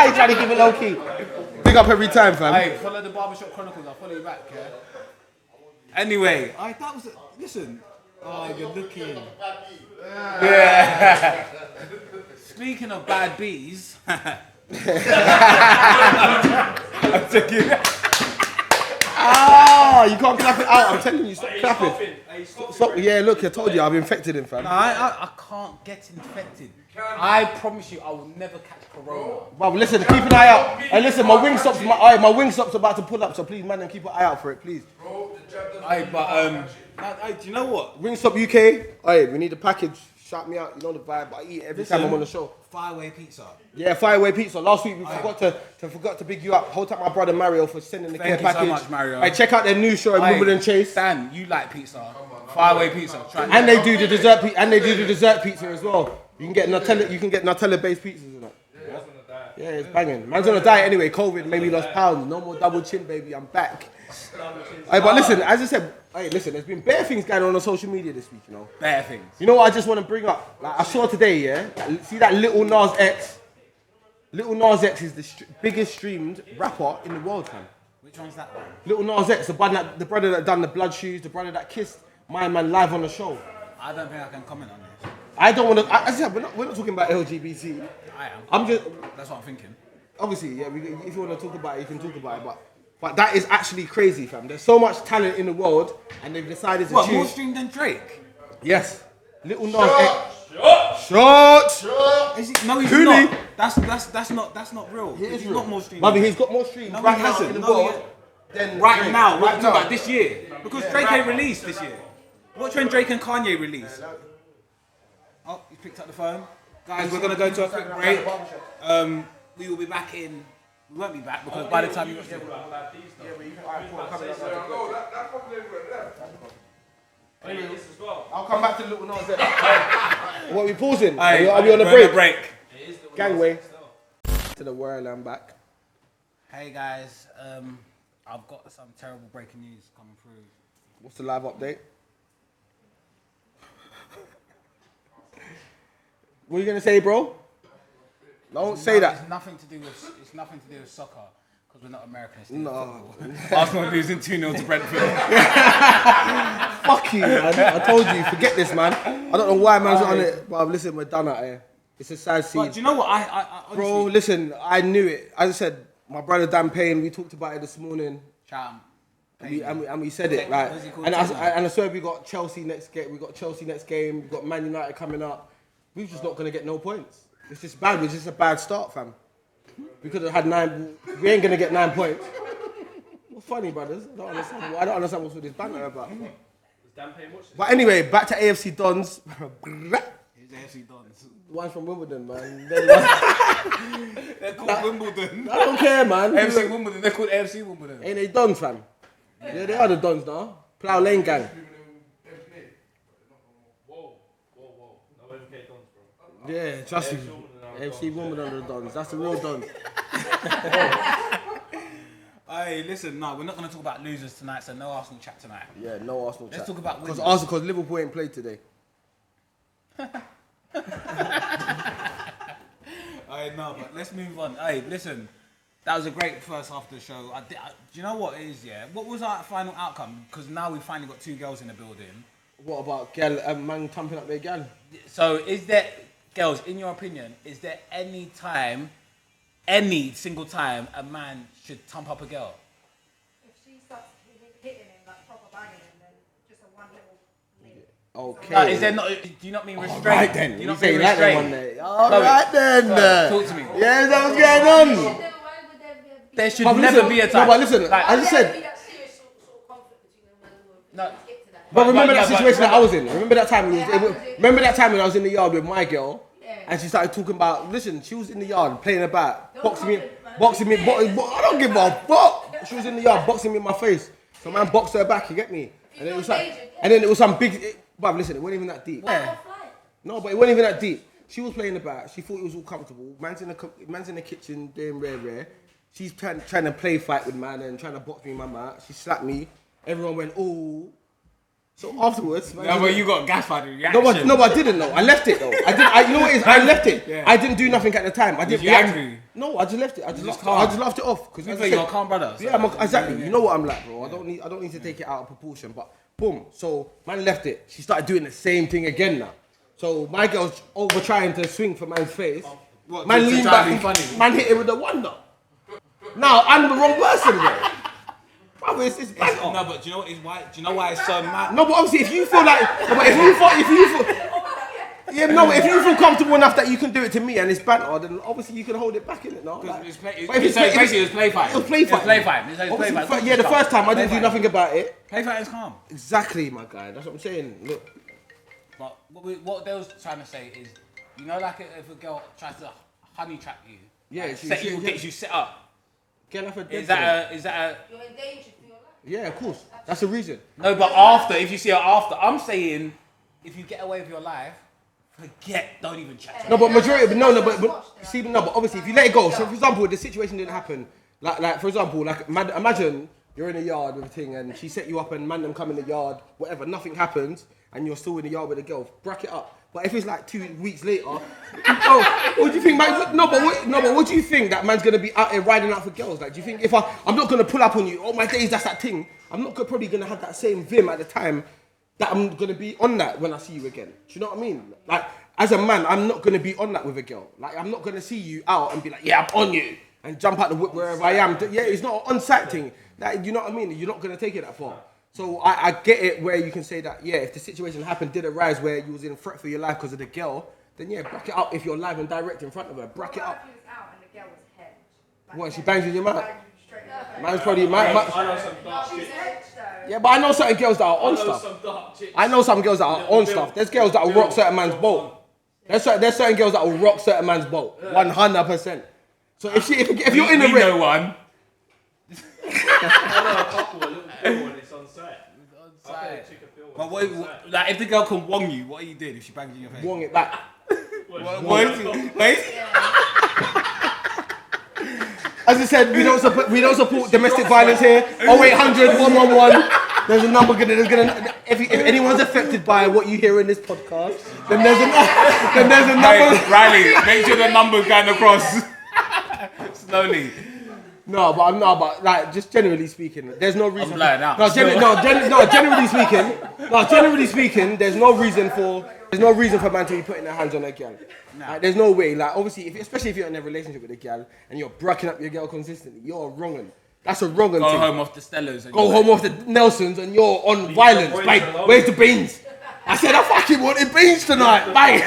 He's trying to give it low key. Big up every time, fam. Hey, follow the Barbershop Chronicles. I'll follow you back, yeah? Anyway, that was it. Listen. Oh, you're looking. Yeah. Speaking of bad bees. I'm taking it. You can't clap it out. I'm telling you, stop clapping. Stop. Yeah, look, I told you, I've infected him, fam. I can't get infected. I promise you, I will never catch corona. Well, listen, keep an eye out. And listen, my Wingstop's about to pull up, so please, man, keep an eye out for it, please. Hey, but do you know what? Wingstop UK. Hey, we need a package. Shout me out. You know the vibe. I eat it every time I'm on the show. Fireway pizza. Yeah, Fireway Pizza. Last week we forgot to big you up. Hold up my brother Mario for sending the care Thank you package. so much, Mario. Hey, check out their new show at Wimbledon Chase. Dan, you like pizza? Fireway pizza. And they do the dessert pizza as well. You can get Nutella based pizzas and that. Yeah, it's banging. Man's on a diet anyway. COVID made me lost pounds. No more double chin, baby. I'm back. Hey, but listen, as I said, there's been bare things going on social media this week, you know. Bare things. You know what I just want to bring up? Like I saw today, yeah. See that Little Nas X? Little Nas X is the biggest streamed rapper in the world, fam. Which one's that one? Little Nas X, the brother that done the blood shoes, the brother that kissed my man live on the show. I don't think I can comment on this. I don't want to. I said we're not talking about LGBT. I am. I'm just. That's what I'm thinking. Obviously, yeah. If you want to talk about it, you can talk about it. But that is actually crazy, fam. There's so much talent in the world, and they've decided to choose. More streamed than Drake? Yes. Little Nas X. Short. No, he's Cooley. not. That's not real. He's real. got more streams. Maybe he's got more streams No, right he now hasn't. in the No, world. Right Drake. now, Right now. about this year. Because Drake ain't released this year. Watch when Drake and Kanye release. Oh, he picked up the phone. Guys, we're gonna go to a quick break. We will be back in. We won't be back because by the time you watch it. I'll come back to Little Nas X. What, we pausing? Aye, Are we on a we're break? Gangway. To the world, I'm back. Hey guys, I've got some terrible breaking news coming through. What's the live update? What are you gonna say, bro? Don't say that. It's nothing to do with soccer because we're not Americans. No. Arsenal losing 2-0 to Brentford. Fuck you, man. I told you, forget this, man. I don't know why man's on it, but listen, we're done out here. It's a sad scene. But do you know what? I honestly, Bro, listen, I knew it. As I said, my brother Dan Payne, we talked about it this morning. Shout And we said it like, and I swear we got Chelsea next game. We got Chelsea next game. We got Man United coming up. We're just not gonna get no points. It's just bad. It's just a bad start, fam. We could have had 9. We ain't gonna get 9 points. What's funny, brothers? I don't understand what's with this banter about. But anyway, back to AFC Dons. AFC Dons. One's from Wimbledon, man. They're called Wimbledon. I don't care, man. AFC Wimbledon. They're called AFC Wimbledon. Ain't they Dons, fam? Yeah, they are the Dons now. Plough Lane gang. Whoa. No MK Dons, bro. Yeah, trust me. AFC Wimbledon are the Dons. That's the real Dons. Hey, listen, no, we're not going to talk about losers tonight, so no Arsenal chat tonight. Yeah, no Arsenal chat. Let's talk about winners. Because Liverpool ain't played today. Hey, no, but let's move on. Hey, listen, that was a great first half of the show. Do you know what it is, yeah? What was our final outcome? Because now we finally got 2 girls in the building. What about man thumping up their gal? So is there, girls, in your opinion, is there any single time a man should thump up a girl? If she starts hitting him, like proper banging him, then just a one little link. Okay. No, is there not? Do you not mean restraint? Right then. Do You not say mean like that restraint? one there. Alright then. Talk to me. Yeah, that's what's going on. Why would there be a There should But never listen, be a time. No, but listen, Like, I just said. be that serious sort of conflict between them and No. get to that. But remember that but situation that I was in. Remember that time. Yeah, Remember that time when I was in the yard with my girl, Yeah. and she started talking about. Listen, she was in the yard playing about, Don't boxing me. comment, man. I don't give a fuck. She was in the yard boxing me in my face. So man boxed her back. You get me? And then it was like, and then it was some big. But listen, it wasn't even that deep. Why not fly? No, but it wasn't even that deep. She was playing about. She thought it was all comfortable. Man's in the kitchen doing rare. She's trying to play fight with man and trying to box me in my mouth. She slapped me. Everyone went, oh. So afterwards, man, No, but you got gas by the reaction. no, but I didn't know. I left it though. You know what it is? I left it. Yeah. I didn't do nothing at the time. I didn't you react. angry? No, I just left it. I just laughed it off. Because You're a calm brother. yeah, exactly. You know what I'm like, bro. I don't need to take it out of proportion. But boom. So man left it. She started doing the same thing again now. So my girl's over trying to swing for man's face. Man leaned back. Man hit it with the wonder. Now I'm the wrong person, bro. Bro, it's bad. No, but do you know what is why? Do you know why it's so mad? No, but obviously, if you feel like, but if you feel comfortable enough that you can do it to me and it's banter, then obviously you can hold it back in it, no? Like, Basically, but if it was play fight. It was play fight. Obviously, yeah, the first time I didn't do nothing about it. Play fight is calm. Exactly, my guy. That's what I'm saying. Look, But what they was trying to say is, you know, like if a girl tries to honey trap you, yeah, like, she gets you set up. get off a Is that a? You're in danger for your life. Yeah, of course. That's the reason. No, but after, if you see her after, I'm saying, if you get away with your life, forget, don't even chat to her. No, but majority, but obviously, if you let it go. So, for example, the situation didn't happen. Like for example, like imagine you're in a yard with a thing and she set you up and man them come in the yard, whatever, nothing happens, and you're still in the yard with a girl. Brack it up. But if it's like 2 weeks later, oh, what do you think, man? No, but what do you think that man's gonna be out here riding out for girls? Like, do you think if I'm not gonna pull up on you? Oh my days, that's that thing. I'm not probably gonna have that same vim at the time that I'm gonna be on that when I see you again. Do you know what I mean? Like, as a man, I'm not gonna be on that with a girl. Like, I'm not gonna see you out and be like, yeah, I'm on you, and jump out the whip wherever I am. Yeah, it's not an on-site thing. Like, you know what I mean? You're not gonna take it that far. So I get it where you can say that, yeah, if the situation happened, did arise where you was in threat for your life because of the girl, then yeah, brack it up if you're live and direct in front of her. Brack it up. If he was out and the girl was head. What, she bangs in your mouth? Bang you straight in the face. Man's probably, I know some dark She's chicks. head though. yeah, but I know certain girls that are on stuff. Some dark chicks. I know some girls that are on stuff. There's girls that will rock certain man's boat. There's certain girls that will rock certain man's boat. 100%. So if you're in the We ring, know one. I know a couple, a little girl when it's on site. But like, if the girl can wong you, what are you doing if she bangs in your face? wong it back. Wait. As I said, we don't support domestic violence here. 0800 111. There's a number if anyone's affected by what you hear in this podcast, then there's a number. Hey, Riley, make sure the number's going across. Slowly. No, but like just generally speaking, there's no reason. I'm lying out. Generally speaking, there's no reason for man to be putting their hands on a girl. Like, there's no way. Like obviously, especially if you're in a relationship with a girl and you're bracking up your girl consistently, you're wrong. That's a wrong Go thing. home off the Stellas. And Go you're home like, off the Nelsons and you're on violence. boys Bang, alone. where's the beans? I said I fucking wanted beans tonight. Bang.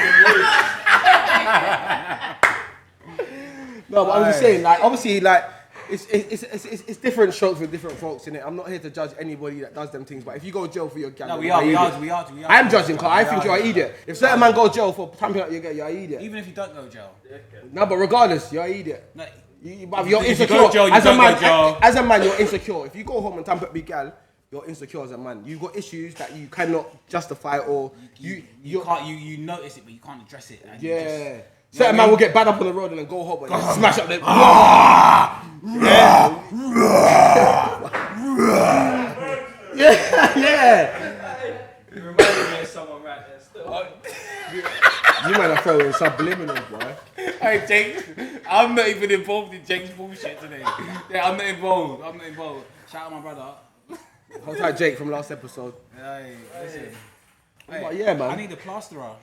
No, but I'm just saying, like, obviously, like, it's different strokes with different folks in it. I'm not here to judge anybody that does them things, but if you go to jail for your gang, No, we you're an are. idiot. I am judging, because I think you're an idiot. If certain man go to jail for tamping out your girl, you're an idiot. Even if you don't go to jail. No, but regardless, you're an idiot. No, You're if you insecure. go to jail, you As a don't go man, to jail. as a man, you're insecure. If you go home and tamp at big gal, you're insecure as a man. You've got issues that you cannot justify, or you you're- can't. You notice it, but you can't address it. And you just- Yeah. Certain man will get bad up on the road and then go home and then smash up their. Yeah. You reminded me of someone right there still. You might have thrown in subliminal, boy. Hey, Jake, I'm not even involved in Jake's bullshit today. Yeah, I'm not involved. Shout out my brother. Hold tight, Jake from last episode. Hey, listen. Hey, But yeah, man. I need a plasterer.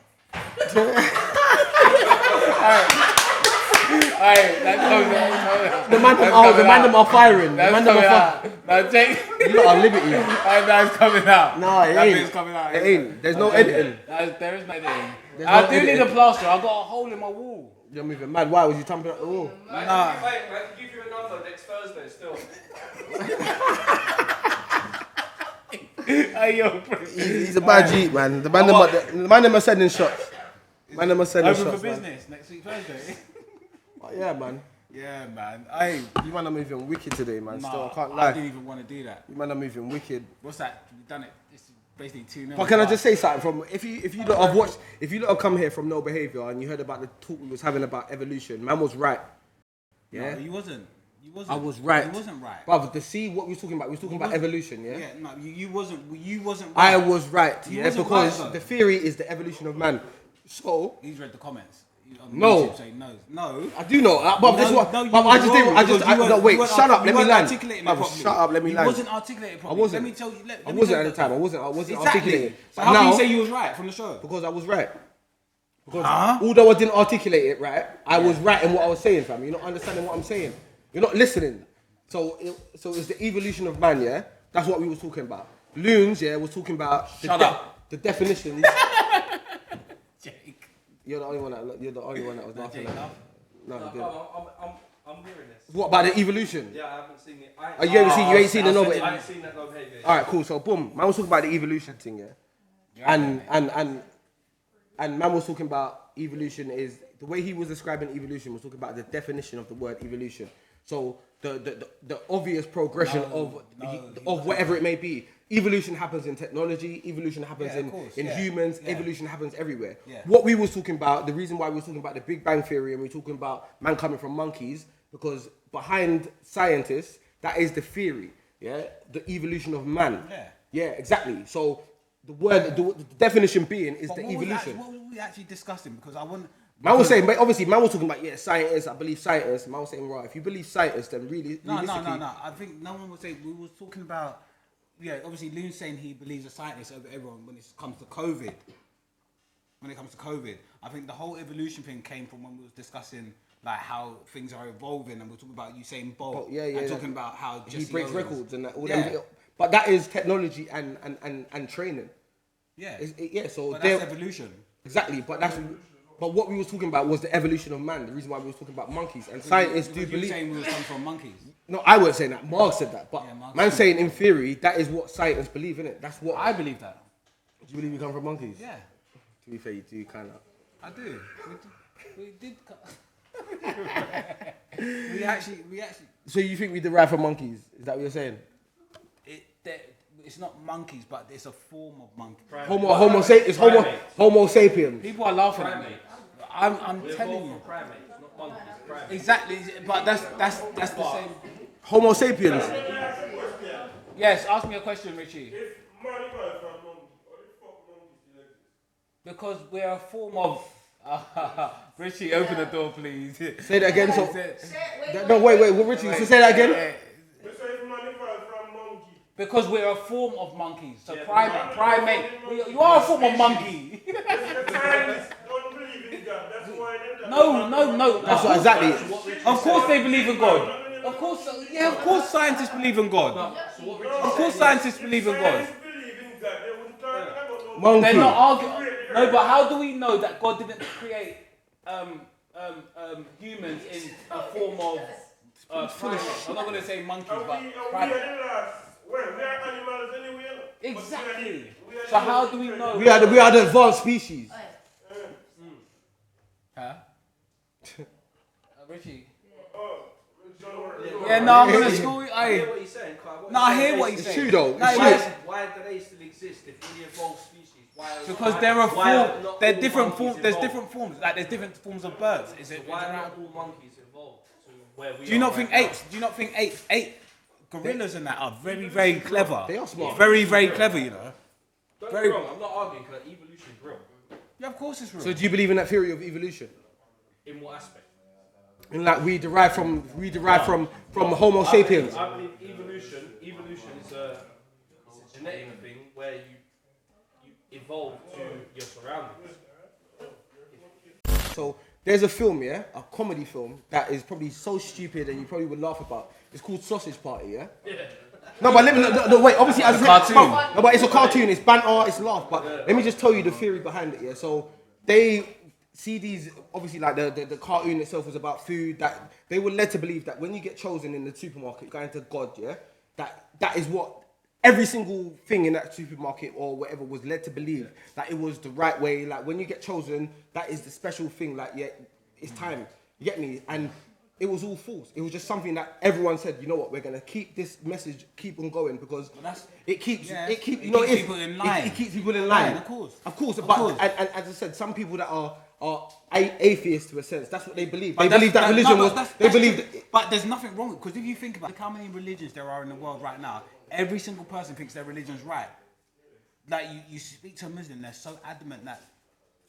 The man them are firing. The man them are firing. Now, Jake. You lot are liberty. That's coming out. No, it That ain't. bit's coming out. It ain't. There's no editing. There is no editing. There's I no do need editing. a plaster. I got a hole in my wall. You're moving mad. Why was you tamping at the wall? Wait, I can give you another next Thursday still. Hey, yo, He's a bad Jeep, man. The man them are sending shots. Man them are sending open for shots, man. business next week Thursday. Oh, yeah, man. Yeah, man. Hey, You man are moving wicked today, man. Still, I can't I lie. didn't even want to do that. You man are moving wicked. What's that? We've done it. It's basically 2-0. But can I just say something? From if you lot have watched, if you lot have come here from No Behaviour and you heard about the talk we was having about evolution, man was right. Yeah, No, you wasn't. I was right. You wasn't right. Brother, to see what we was talking about, we was talking about evolution. Yeah, Yeah, no, you wasn't. You wasn't. I Right. was right. You Yeah, wasn't because right, though. the theory is the evolution of man. So He's read the comments. On No. YouTube saying no. I do know, but this is what. No, you but I were just didn't. wrong I just. because you no, weren't- wait. you weren't Shut up. you Let me weren't land. articulating it Brother, properly. shut up. Let me You land. wasn't articulating it properly. wasn't. Let me tell you. Let I me wasn't tell at you the time. I wasn't Exactly. articulating. So But how can now, you say you was right from the show? because I was right. Because although I didn't articulate it right, I was right in what I was saying, fam. You're not understanding what I'm saying. You're not listening. So it's the evolution of man, yeah? That's what we was talking about. Loons, yeah, was talking about Shut up. the definitions. Jake. You're the only one that was laughing at. No, you didn't. I'm hearing this. What about the evolution? Yeah, I haven't seen it. Oh, you ain't seen the no, I but ain't seen that no behaviour. all right, cool. So boom, man was talking about the evolution thing, yeah. And man was talking about evolution is the way he was describing evolution was talking about the definition of the word evolution. So the obvious progression of whatever it may be. Evolution happens in technology. Evolution happens in humans. Yeah. Evolution happens everywhere. Yeah. What we was talking about, the reason why we was talking about the Big Bang Theory and we're talking about man coming from monkeys, because behind scientists, that is the theory. Yeah, the evolution of man. Yeah, exactly. So the word, the definition being is the evolution. What were we actually discussing? Because I want. Man was saying, but obviously, man was talking about scientists. I believe scientists. Man was saying, right, if you believe scientists, then realistically, No. I think no one was saying. We was talking about. Yeah, obviously, Loon's saying he believes a scientist over everyone when it comes to COVID. When it comes to COVID, I think the whole evolution thing came from when we was discussing like how things are evolving, and we're talking about Usain Bolt. and talking about how he Jesse breaks Owens- records and that. All Yeah. them, but that is technology and training. Yeah, So but they're- that's evolution. Exactly, but what we was talking about was the evolution of man. The reason why we was talking about monkeys and scientists do Because you were believe. saying we was coming from monkeys. No, I wasn't saying that. Mark said that, but Yeah, Mark man said saying in theory that is what scientists believe in it. That's what. I believe that. Do you believe we come from monkeys? Yeah, To be fair, you do kind of. I do. We did. we actually. So you think we derive from monkeys? Is that what you're saying? It's not monkeys, but it's a form of monkey. It's Homo sapiens. People are laughing at me. I'm telling you. Primates, not monkeys. Primates. Exactly, but that's the same. Homo sapiens. Yes, ask me a question, Richie. If man evolved from monkey, how the fuck monkeys still exist? Because we're a form of. Richie, open the door, please. Say that again. So no, wait, Richie. So say that again. They say if man evolved from monkey. Because we're a form of monkeys. So primate. You are a form of monkey. The scientists don't believe in God. That's why they No. That's what exactly. Of course they believe in God. Of course, yeah, of course scientists believe in God. Of course scientists believe in God. Monkey. They're not arguing. No, but how do we know that God didn't create humans in a form of primates? I'm not going to say monkeys, but primates. We are animals anyway. Exactly. So how do we know? We are the advanced species. Huh? Richie. Yeah, no, I'm gonna school you. I hear what he's saying, Kai. No, I hear what he's It's saying. true though. No, It's yeah. true. Why do they still exist if we evolved species? Because there are there's different forms. There's different forms. Like there's different forms of birds. Is it? Why are not all monkeys evolved to where we Do you are not right think now? apes? Do you not think apes? Gorillas and that are very, very clever. They are smart. Very, very clever. You know. Don't Very- get me wrong, I'm not arguing because evolution is real. Yeah, of course it's real. So do you believe in that theory of evolution? In what aspect? And like we derive from Homo sapiens. I believe evolution is a genetic thing where you evolve to your surroundings. So there's a film, yeah, a comedy film that is probably so stupid and you probably would laugh about. It's called Sausage Party, yeah. No, but let me no, wait. Obviously, as I said, no, but it's a cartoon. It's banter. It's laugh. But let me just tell you the theory behind it. Yeah. So they see these. Obviously, like the cartoon itself was about food. That they were led to believe that when you get chosen in the supermarket, going to God, yeah, that is what every single thing in that supermarket or whatever was led to believe that it was the right way. Like when you get chosen, that is the special thing. Like yeah, it's time. You get me? And it was all false. It was just something that everyone said, you know what, we're gonna keep this message, keep on going because it keeps people in line. It keeps people in line. Yeah, of course. And as I said, some people that are atheists to a sense, that's what they believe. They believe that religion was. They believe. But there's nothing wrong because if you think about how many religions there are in the world right now, every single person thinks their religion's right. Like you speak to a Muslim, they're so adamant that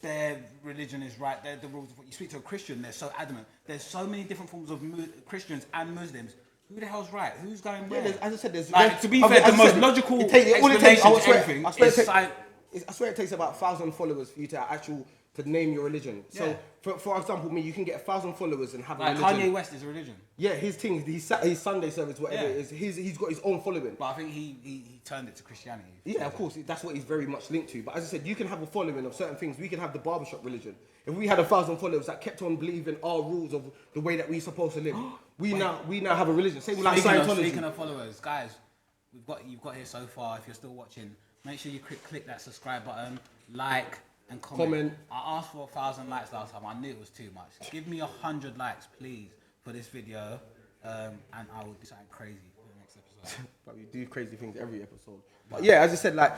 their religion is right. They're the rules of what you speak to a Christian. They're so adamant. There's so many different forms of Christians and Muslims. Who the hell's right? Who's going where? Yeah, as I said, there's like, to be fair, the most logical explanation to everything is science. I swear it takes about 1,000 followers for you to name your religion. So, for example, me, you can get 1,000 followers and have a religion. Kanye West is a religion. Yeah, his thing, his Sunday service, whatever it is, he's got his own following. But I think he turned it to Christianity. Yeah, of course, that's what he's very much linked to. But as I said, you can have a following of certain things. We can have the barbershop religion. If we had 1,000 followers that kept on believing our rules of the way that we're supposed to live, we now have a religion. Same with like Scientology. Speaking of followers, guys, you've got here so far. If you're still watching, make sure you click that subscribe button, like, and comment. I asked for 1,000 likes last time. I knew it was too much. Give me 100 likes, please, for this video, and I will do something crazy for the next episode. But we do crazy things every episode. But yeah, as I said, like,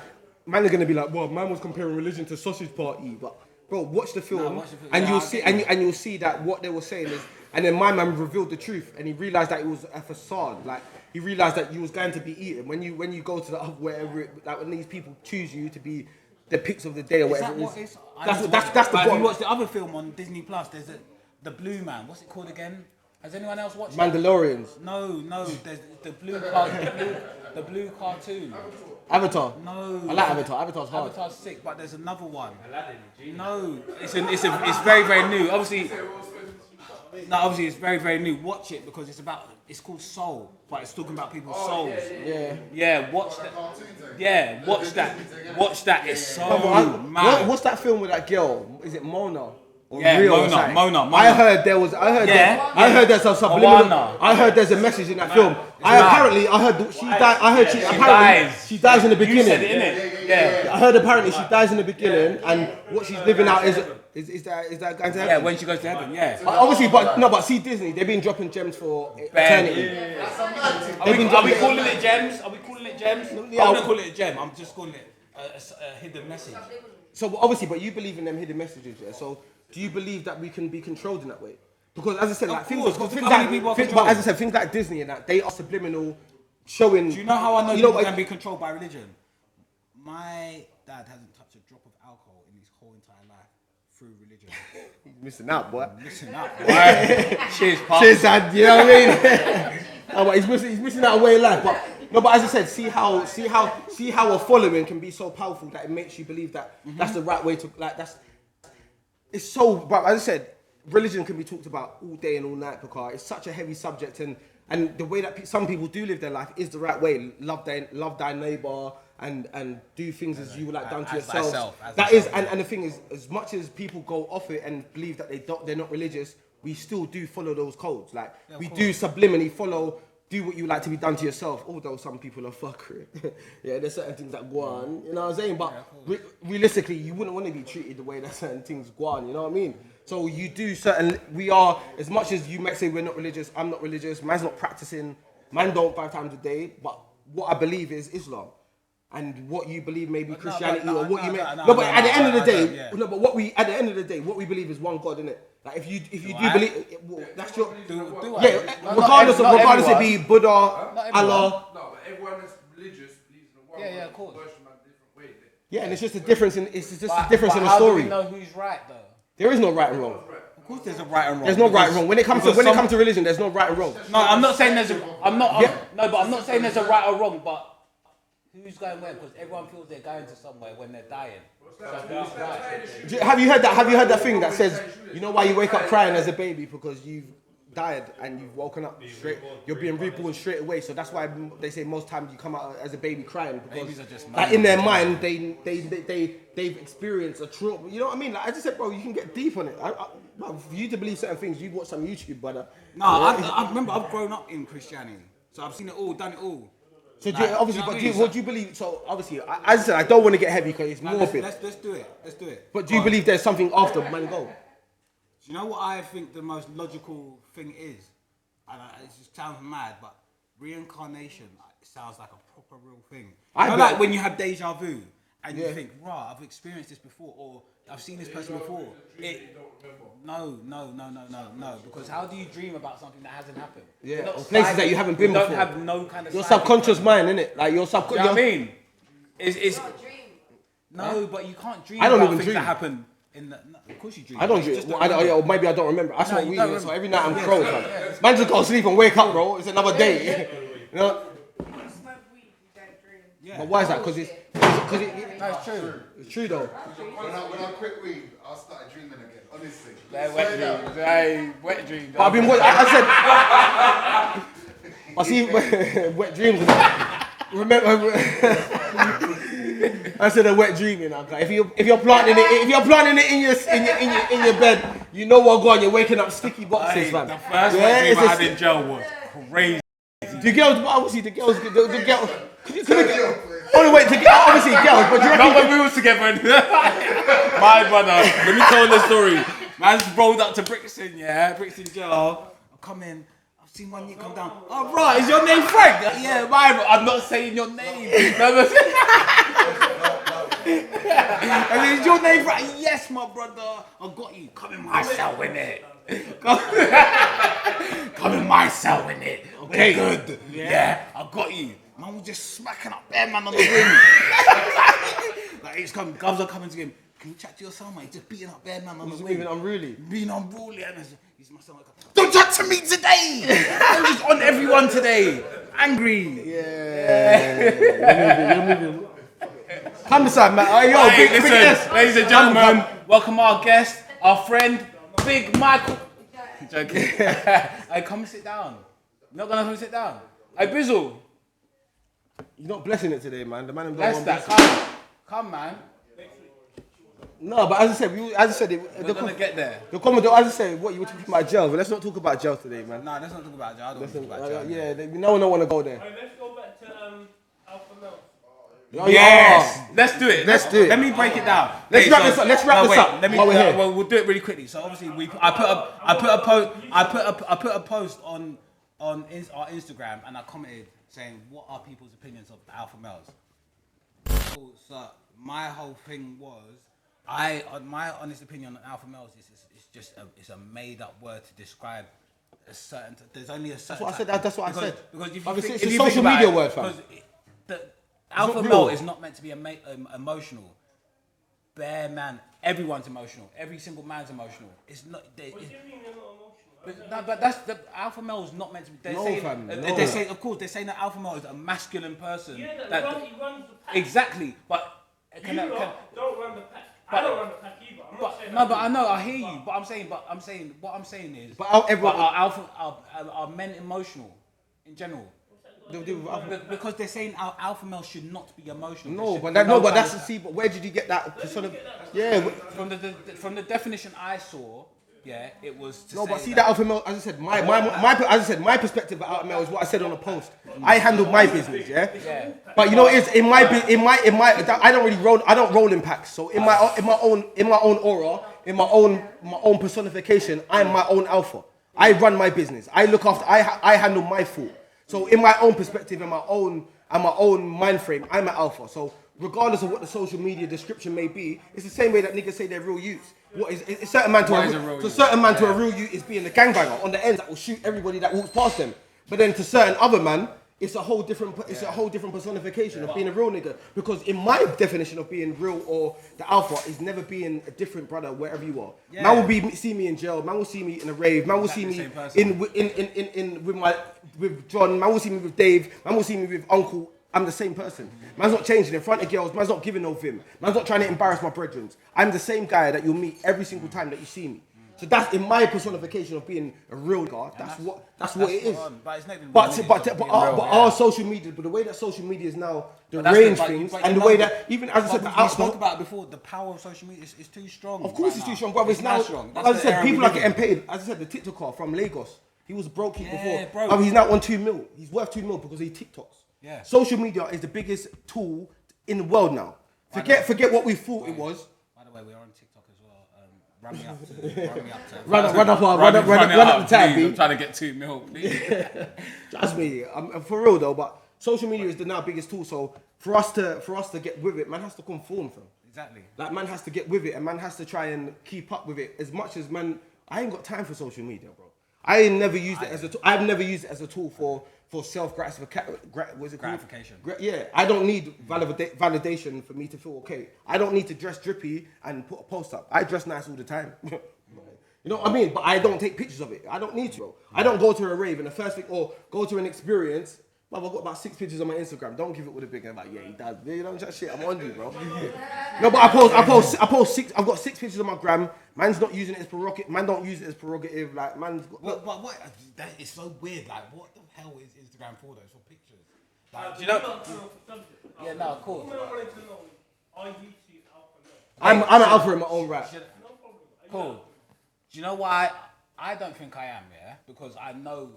man are gonna be like, well, man was comparing religion to Sausage Party, but bro, watch the film, and you'll see, and you'll see that what they were saying is, and then my man revealed the truth, and he realized that it was a facade. Like he realized that you was going to be eaten when you go to the wherever, like when these people choose you to be the picks of the day or whatever it is. That's the Have bottom. you watched the other film on Disney Plus? There's the Blue Man. What's it called again? Has anyone else watched it? Mandalorians. No. There's the blue cartoon. Avatar. No. I like Avatar. Avatar's hard. Avatar's sick, but there's another one. No, it's very, very new. Obviously, it's very, very new. Watch it because it's called Soul, but it's talking about people's souls. Yeah, watch that. Yeah, watch that. Watch that. It's so mad. What's that film with that girl? Is it Mona? Yeah, Rio Mona. I heard there's a subliminal. Mona. I heard there's a message in that film. I heard she died. I heard she dies in the beginning. You said it, innit? Yeah. I heard apparently she dies in the beginning, and what she's living out is that going to heaven? Yeah, when she goes to heaven. Yeah. Obviously, but see Disney, they've been dropping gems for eternity. Are we calling it gems? Are we calling it gems? I'm gonna call it a gem. I'm just calling it a hidden message. So obviously, but you believe in them hidden messages, yeah? So do you believe that we can be controlled in that way? Because as I said, like things like Disney and that, they are subliminal, showing. Do you know how I know people can be controlled by religion? My dad hasn't touched a drop of alcohol in his whole entire life through religion. He's missing out, boy. Missing out, boy. Cheers, pop. Cheers, Dad. You know what I mean? No, but he's missing out a way of life. But as I said, see how a following can be so powerful that it makes you believe that that's the right way to like. It's so. But as I said, religion can be talked about all day and all night because it's such a heavy subject, and the way that some people do live their life is the right way. Love thy neighbor and do things as you would like done to yourself. And the thing is, as much as people go off it and believe that they're not religious, we still do follow those codes. Like we do subliminally follow. Do what you like to be done to yourself, although some people are fuckery. Yeah, there's certain things that go on, you know what I'm saying? But realistically, you wouldn't want to be treated the way that certain things go on, you know what I mean? So you do we are, as much as you might say we're not religious, I'm not religious, man's not practicing, man don't 5 times a day, but what I believe is Islam. And what you believe may be Christianity or what you may... No, but at the end of the day, no, but at the end of the day, what we believe is one God, innit? Like if you do believe, well, that's your regardless if it be Buddha, Allah. No, but everyone that's religious believes in one. Yeah, of course. Worship in a different way. Yeah, and it's just a difference in the story. How do we know who's right though? There is no right and wrong. Of course, there's a right and wrong. There's no right and wrong. When it comes to religion, there's no right and wrong. No, I'm not saying I'm not saying there's a right or wrong, but who's going where? Because everyone feels they're going to somewhere when they're dying. So who's right? Have you heard that thing that says, you know why you wake up crying as a baby? Because you've died and you've woken up straight. You're being reborn straight away. So that's why they say most times you come out as a baby crying because in their mind they've experienced a trauma. You know what I mean? Like I just said, bro, you can get deep on it. For you to believe certain things, you've watched some YouTube, brother. No, I remember I've grown up in Christianity, so I've seen it all, done it all. So what do you believe? So obviously, as I said, I don't want to get heavy because it's morbid. Let's do it. But do you believe there's something after man go? Do you know what I think the most logical thing is? And it just sounds mad, but reincarnation sounds like a proper real thing. Like when you have deja vu and you think, right, I've experienced this before, or I've seen this person before. No. Because how do you dream about something that hasn't happened? Yeah, or places that you haven't been before. You don't have no kind of... Your subconscious mind, innit? Like your subconscious... You know what I mean? It's no, but you can't dream I don't about even things dream. that happen in the... No, of course you dream. I don't dream. Or maybe I don't remember. I smoke weed, so every night I'm crow, man. Man just go to sleep and wake up, bro. It's another day. You know? You smoke weed, you don't dream. Yeah. But why is that? Because That's true. It's true though. When I quit weed, I started dreaming again. Honestly. Wet dreams. But I've been. I said. I see wet dreams. Remember. I said a wet dreaming. If you're planting it in your bed, you know what going. You're waking up sticky boxes, man. The first wet dream I had in jail was crazy. The girls. Only wait to get obviously girls, but do you reckon? Not when we was together. My brother, let me tell the story. Man's rolled up to Brixton, Brixton jail. I come in, I've seen one you come down. Oh right, is your name Frank? Yeah, I'm not saying your name. And is your name Frank? Yes, my brother. I got you. Come in my cell, innit? Come in my cell, innit? Okay, good. Yeah, I got you. Man was just smacking up bare man on the ring. Like he's coming, gubs are coming to him. Can you chat to your son, mate? He's just beating up bare man on the ring. Being unruly. Being unruly. And he's my son. Don't chat to me today. I'm just on everyone today. Angry. Yeah. You're moving. Come inside, man. Listen, ladies and gentlemen, welcome our guest, our friend, Big Michael. Joking. Hey, come and sit down. You're not gonna come and sit down. Hey, Bizzle. You're not blessing it today, man. The man Bless that. Come, man. No, but as I said, We're gonna get there. The Commodore, as I said, what you were talking about jail, but let's not talk about jail today, man. No, let's not talk about jail. I don't want to talk about jail. No one don't want to go there. Alright, let's go back to Alpha Male. Yes, let's do it. Let's do it. Let me break it down. Let's wrap this up. Let's wrap this up. Well, we'll do it really quickly. So obviously, I put a post on our Instagram, and I commented saying, "What are people's opinions of the alpha males?" So my whole thing was, my honest opinion on alpha males is it's a made up word to describe a certain. There's only a certain. That's what I said. Because it's a social media word, fam. Alpha male is not meant to be emotional. Bare man, everyone's emotional. Every single man's emotional. It's not. What do you mean they're not emotional? But that's the alpha male is not meant to be. They're saying, of course, they're saying that alpha male is a masculine person. Yeah, he runs the pack. Exactly, but Don't run the pack. I don't run the pack either. I'm but I know, I hear you. But I'm saying, what I'm saying is, everyone, are men emotional in general? Because they're saying our alpha male should not be emotional. No, but that's the see. But where did you get that persona? Yeah, from the definition I saw, yeah, it was. To no, say but see that alpha male. As I said, my perspective of alpha male is what I said on a post. I handle my business, yeah. But you know, it's in my I don't really roll. I don't roll in packs. So in my own aura, in my own personification, I'm my own alpha. I run my business. I look after. I handle my fault. So in my own perspective, in my own mind frame, I'm an alpha. So regardless of what the social media description may be, it's the same way that niggas say they're real youths. What is a certain man to a real youth is being a gangbanger on the ends that will shoot everybody that walks past them. But then to certain other man, it's a whole different personification of being a real nigga. Because in my definition of being real or the alpha is never being a different brother wherever you are. Yeah. Man will see me in jail. Man will see me in a rave. Man will see me with John. Man will see me with Dave. Man will see me with Uncle. I'm the same person. Man's not changing in front of girls. Man's not giving no vim. Man's not trying to embarrass my brethren. I'm the same guy that you'll meet every single time that you see me. So that's in my personification of being a real guy. That's what it is. But our social media, but the way that social media is now deranged things, and the way that even as I said, we spoke about it before, the power of social media is too strong. Of course, it's too strong, but it's now strong. As I said, people are getting paid. As I said, the TikToker from Lagos, he was broke before. He's now on 2 mil. He's worth 2 mil because he TikToks. Yeah. Social media is the biggest tool in the world now. Forget what we thought it was. By the way, we're on TikTok as well. Run up the tab, I'm trying to get 2 mil, please. Trust me, I'm for real though. But social media is the now biggest tool. So for us to get with it, man has to conform, fam. Exactly. Like man has to get with it, and man has to try and keep up with it as much as man. I ain't got time for social media, bro. I ain't never used it as a tool. I've never used it as a tool for self gratification. Yeah, I don't need validation for me to feel okay. I don't need to dress drippy and put a post up. I dress nice all the time. You know what I mean? But I don't take pictures of it. I don't need to, bro. I don't go to a rave and the first thing, or go to an experience. I've got about 6 pictures on my Instagram. Don't give it with a big. I'm like, yeah, he does. You don't just shit. I'm on you, bro. No, but I post 6. I've got 6 pictures on my gram. Man's not using it as prerogative. Man don't use it as prerogative. Like man's. But what? That is so weird. Like, what the hell is Instagram for? Those for pictures. Like, do you know? Yeah, no, of course. I'm an alpha in my own right. Cool. Do you know why? I don't think I am, yeah, because I know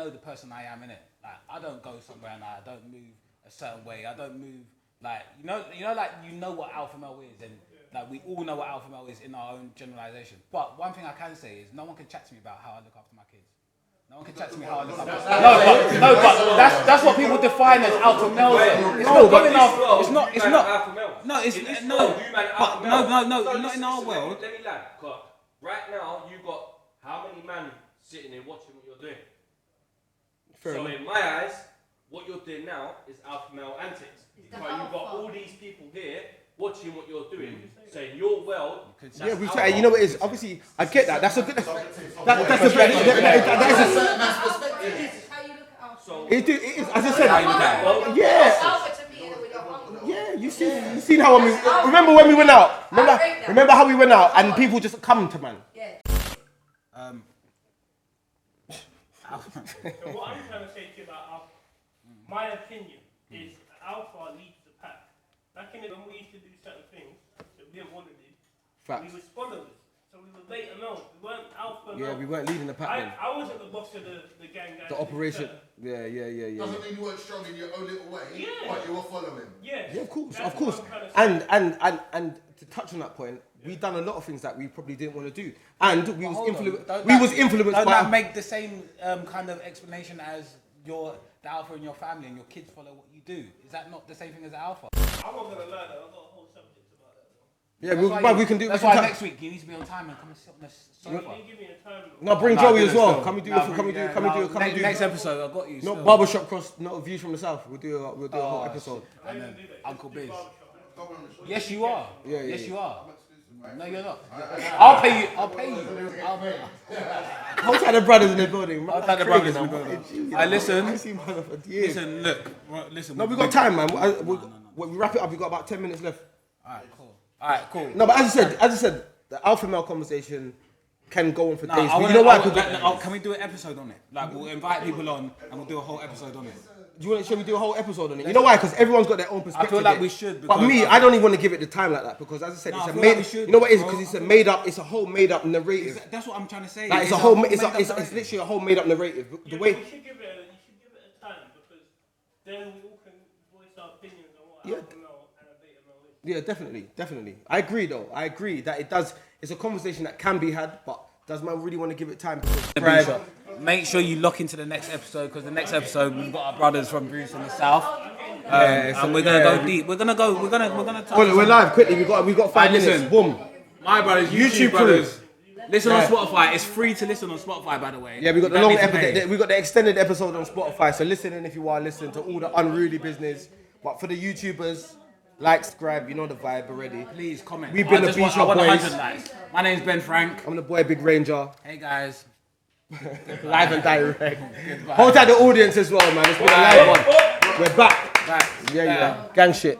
the person I am in it. Like, I don't go somewhere and I don't move a certain way. I don't move like you know what alpha male is, and like we all know what alpha male is in our own generalization. But one thing I can say is no one can chat to me about how I look after my kids. No one can chat to me how I look after my kids. But that's what people define as alpha male. It's not good enough. It's not. Alpha male. No, it's not in our world. Let me land. Right now you got how many men sitting there watching what you're doing? So in my eyes, what you're doing now is alpha male antics. But you've got all these people here watching what you're doing, saying your world. Yeah, we say, you know what it is. Obviously, I get that. That's a good. That's a How you look at alpha. So it is. As I said, yeah. You seen how we remember when we went out. Remember how we went out and people just come to man. Yeah. So what I'm trying to say to you about alpha, my opinion is alpha leads the pack. Back in the when we used to do certain things that we didn't want to do, we was followers. So we were beta males. We weren't alpha. Yeah, we weren't leading the pack then. I wasn't the boss of the gang. The operation. Yeah. Doesn't mean you weren't strong in your own little way, but you were following. Yeah, of course. And to touch on that point, we done a lot of things that we probably didn't want to do, and we was influenced. Don't by that make the same kind of explanation as the alpha in your family and your kids follow what you do? Is that not the same thing as the alpha? I'm not gonna lie though. I've got a whole subject about that. Yeah, we can do. That's why next week you need to be on time and come and sit on the sofa. Give me a time. No, bring Joey as well. Come do next episode. I got you. No, Barbershop Cross. No, Views from the South. We'll do a whole episode. And then Uncle Biz. Yes, you are. Yes, you are. No, you're not. I'll pay you. Outside the brothers in the building. Outside the brothers in the building. Listen, listen. No, we got time, man. When we wrap it up, we got about 10 minutes left. Alright, cool. No, but as I said, the alpha male conversation can go on for days. I But wanna, you know what? can we do an episode on it? Like, we'll invite people on and we'll do a whole episode on it. Should we do a whole episode on it? You know why? Because everyone's got their own perspective. I feel like here. we should. But me, I don't even want to give it the time like that because, as I said, No, it's I a feel made. like we should, You know what it is? bro. Because it's a made up. It's a whole made up narrative. That's what I'm trying to say. Like it's a whole. It's literally a whole made up narrative. The way. You should give it a time because then we all can voice our opinions on what alpha male and a beta male is. Yeah, definitely. I agree though. I agree that it does. It's a conversation that can be had, but does man really want to give it time? Because Make sure you lock into the next episode because the next episode we've got our brothers from Bruce in the south, and we're gonna go deep. We're gonna talk. we're live quickly. We got 5 minutes. Listen. Boom. My brothers, YouTube crew. brothers. Listen on Spotify. It's free to listen on Spotify, by the way. Yeah, we got You the don't long need to episode. pay. We got the extended episode on Spotify. So listen in if you are listening to all the unruly business. But for the YouTubers, like, subscribe. You know the vibe already. Please comment. We've been the Beach I want Boys. 100 likes. My name's Ben Frank. I'm the boy Big Ranger. Hey guys. Live and direct. Hold tight the audience as well, man. It's been a live one. We're back. Yeah. Gang shit.